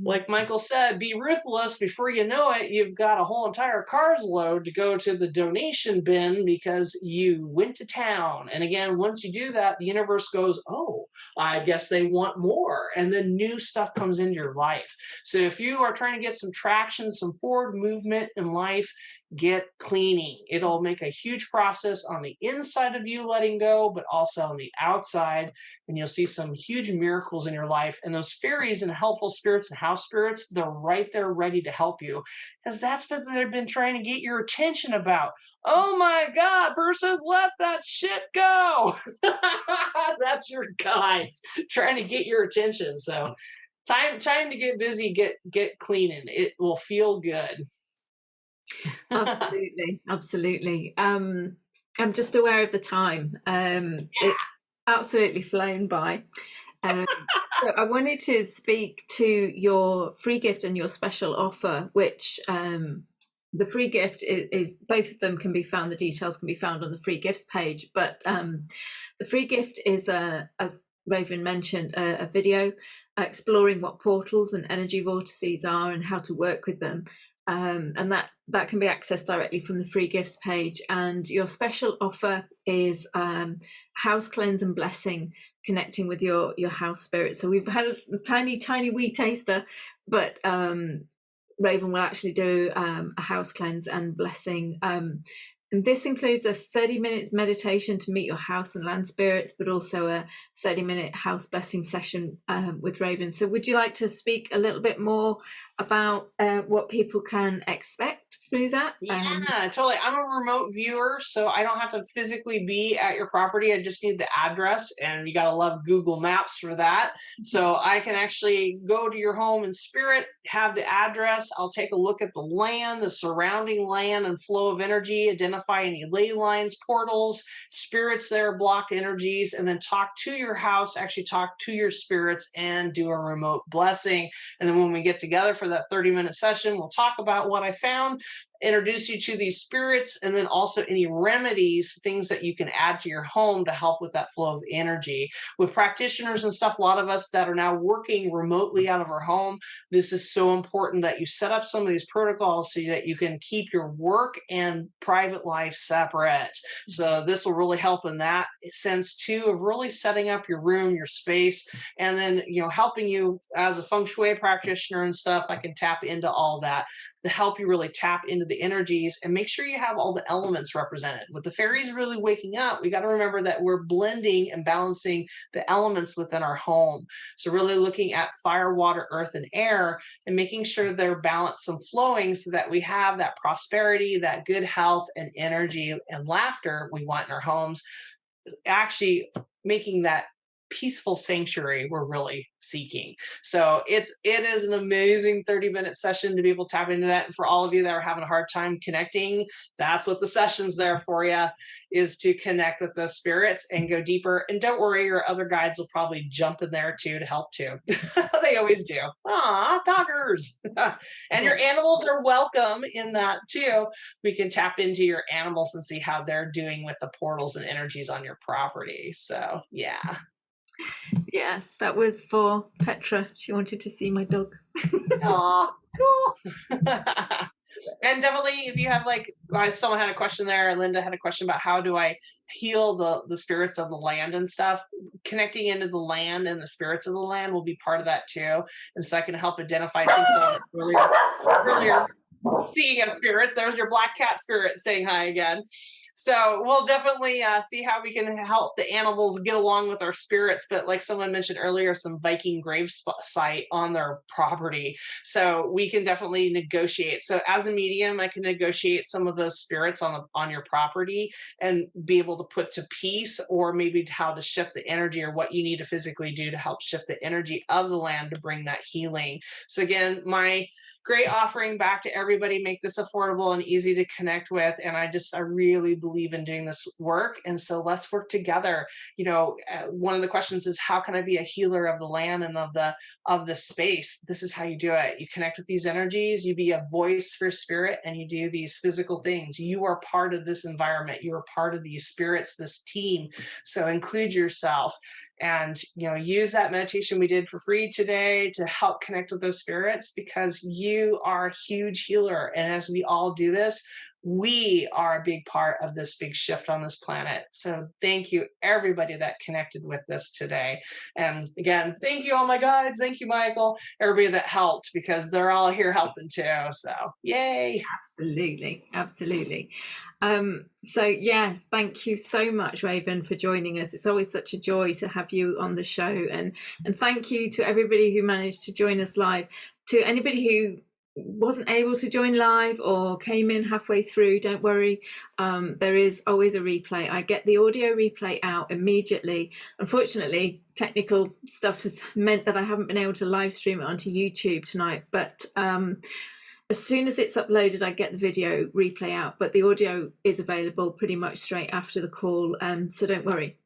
like Michael said, be ruthless. Before you know it, you've got a whole entire car's load to go to the donation bin because you went to town. And again, once you do that, the universe goes, oh, I guess they want more. And then new stuff comes into your life. So if you are trying to get some traction, some forward movement in life, get cleaning. It'll make a huge process on the inside of you letting go, but also on the outside. And you'll see some huge miracles in your life. And those fairies and helpful spirits and house spirits, they're right there ready to help you, because that's what they've been trying to get your attention about. Oh my God, person, let that shit go. That's your guides trying to get your attention. So time to get busy, get cleaning. It will feel good. Absolutely, absolutely. I'm just aware of the time. It's absolutely flown by. So I wanted to speak to your free gift and your special offer, which the free gift is both of them can be found. The details can be found on the free gifts page. But the free gift is, as Raven mentioned, a video exploring what portals and energy vortices are and how to work with them. And that can be accessed directly from the free gifts page. And your special offer is house cleanse and blessing, connecting with your house spirit. So we've had a tiny wee taster, but Raven will actually do a house cleanse and blessing. And this includes a 30-minute meditation to meet your house and land spirits, but also a 30-minute house blessing session with Raven. So would you like to speak a little bit more about what people can expect through that? Yeah, totally. I'm a remote viewer, so I don't have to physically be at your property. I just need the address, and you got to love Google Maps for that. So I can actually go to your home in spirit, have the address. I'll take a look at the land, the surrounding land and flow of energy, identify any ley lines, portals, spirits there, blocked energies, and then talk to your house, actually talk to your spirits and do a remote blessing. And then when we get together for that 30-minute session, we'll talk about what I found, introduce you to these spirits, and then also any remedies, things that you can add to your home to help with that flow of energy. With practitioners and stuff, a lot of us that are now working remotely out of our home, this is so important that you set up some of these protocols so that you can keep your work and private life separate. So this will really help in that sense too, of really setting up your room, your space, and then, you know, helping you as a feng shui practitioner and stuff. I can tap into all that to help you really tap into the energies and make sure you have all the elements represented. With the fairies really waking up, we got to remember that we're blending and balancing the elements within our home. So really looking at fire, water, earth, and air, and making sure they're balanced and flowing so that we have that prosperity, that good health and energy and laughter we want in our homes, actually making that peaceful sanctuary we're really seeking. So it is an amazing 30-minute session to be able to tap into that. And for all of you that are having a hard time connecting, that's what the session's there for you, is to connect with those spirits and go deeper. And don't worry, your other guides will probably jump in there too to help too. They always do. Ah, doggers. And your animals are welcome in that too. We can tap into your animals and see how they're doing with the portals and energies on your property. So yeah. Yeah, that was for Petra. She wanted to see my dog. Aw, cool. And definitely, if you have like, someone had a question there, Linda had a question about how do I heal the spirits of the land and stuff. Connecting into the land and the spirits of the land will be part of that too, and so I can help identify. I think someone earlier seeing of spirits. There's your black cat spirit saying hi again. So we'll definitely see how we can help the animals get along with our spirits. But like someone mentioned earlier, some Viking grave site on their property. So we can definitely negotiate. So as a medium, I can negotiate some of those spirits on your property and be able to put to peace, or maybe how to shift the energy, or what you need to physically do to help shift the energy of the land to bring that healing. So again, my great offering back to everybody. Make this affordable and easy to connect with. And I really believe in doing this work. And so let's work together. One of the questions is, how can I be a healer of the land and of the space? This is how you do it. You connect with these energies, you be a voice for spirit, and you do these physical things. You are part of this environment. You are part of these spirits, this team. So include yourself, and use that meditation we did for free today to help connect with those spirits, because you are a huge healer. And as we all do this, we are a big part of this big shift on this planet. So thank you, everybody that connected with this today. And again, thank you, all my guides. Thank you, Michael, everybody that helped, because they're all here helping too. So yay. Absolutely. So yes, thank you so much, Raven, for joining us. It's always such a joy to have you on the show, and thank you to everybody who managed to join us live. To anybody who wasn't able to join live or came in halfway through, don't worry, there is always a replay. I get the audio replay out immediately. Unfortunately, technical stuff has meant that I haven't been able to live stream it onto YouTube tonight, but as soon as it's uploaded, I get the video replay out, but the audio is available pretty much straight after the call, so don't worry.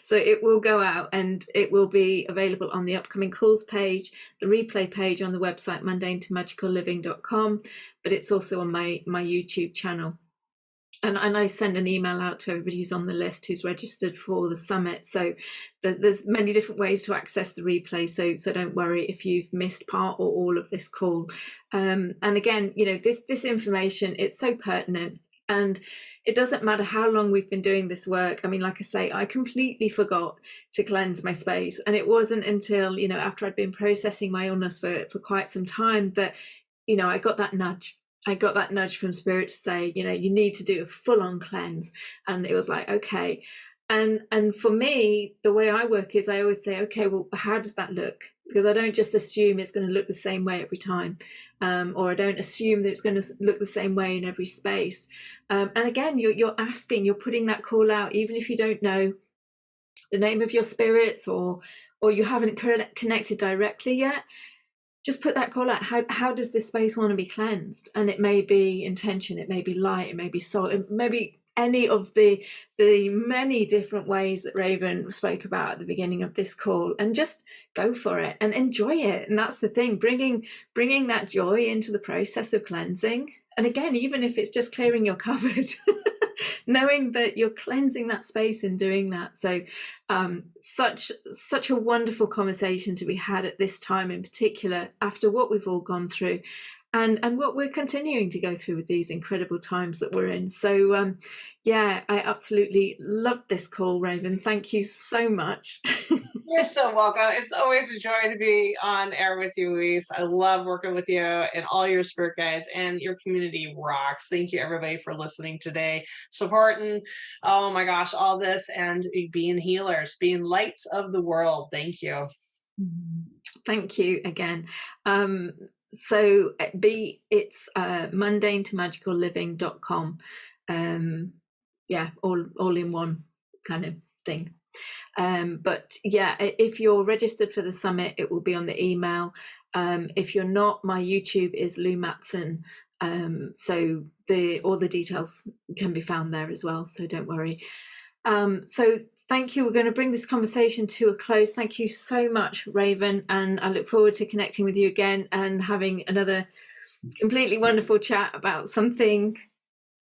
So it will go out, and it will be available on the upcoming calls page, the replay page on the website mundanetoMagicalLiving.com, but it's also on my YouTube channel. And I send an email out to everybody who's on the list, who's registered for the summit. So there's many different ways to access the replay. So don't worry if you've missed part or all of this call. And again, this information, it's so pertinent. And it doesn't matter how long we've been doing this work. I mean, like I say, I completely forgot to cleanse my space. And it wasn't until, after I'd been processing my illness for quite some time that, I got that nudge. I got that nudge from spirit to say, you need to do a full-on cleanse. And it was like, okay. And for me, the way I work is I always say, okay, well, how does that look? Because I don't just assume it's going to look the same way every time, or I don't assume that it's going to look the same way in every space. And again, you're asking, you're putting that call out, even if you don't know the name of your spirits, or you haven't connected directly yet. Just put that call out. How does this space want to be cleansed? And it may be intention, it may be light, it may be salt, it may be any of the many different ways that Raven spoke about at the beginning of this call, and just go for it and enjoy it. And that's the thing, bringing that joy into the process of cleansing. And again, even if it's just clearing your cupboard, knowing that you're cleansing that space in doing that. So such a wonderful conversation to be had at this time in particular, after what we've all gone through, and what we're continuing to go through with these incredible times that we're in. So I absolutely loved this call, Raven. Thank you so much. You're so welcome. It's always a joy to be on air with you, Louise. I love working with you and all your spirit guides, and your community rocks. Thank you, everybody, for listening today, supporting, oh my gosh, all this, and being healers, being lights of the world. Thank you. Thank you again. So it's mundanetoMagicalLiving.com. All in one kind of thing. But if you're registered for the summit, it will be on the email. If you're not, my YouTube is Lou Matson. So all the details can be found there as well. So don't worry. So thank you. We're going to bring this conversation to a close. Thank you so much, Raven. And I look forward to connecting with you again and having another completely wonderful chat about something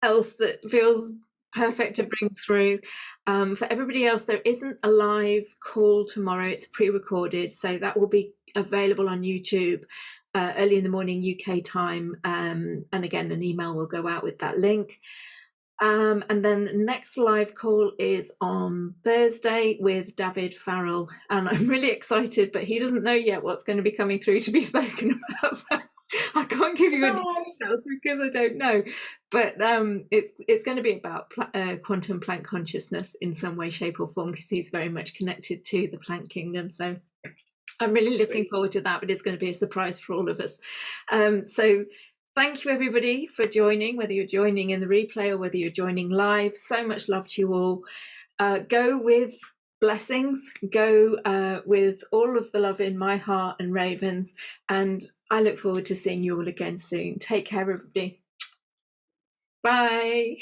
else that feels perfect to bring through. For everybody else, there isn't a live call tomorrow. It's pre-recorded, so that will be available on YouTube early in the morning UK time. And again, an email will go out with that link. And then the next live call is on Thursday with David Farrell. And I'm really excited, but he doesn't know yet what's going to be coming through to be spoken about. So I can't give you any details because I don't know. But it's going to be about quantum plant consciousness in some way, shape, or form, because he's very much connected to the plant kingdom. So I'm really looking forward to that, but it's going to be a surprise for all of us. So thank you, everybody, for joining, whether you're joining in the replay or whether you're joining live. So much love to you all. Go with blessings. Go with all of the love in my heart and Raven's. And I look forward to seeing you all again soon. Take care, everybody. Bye.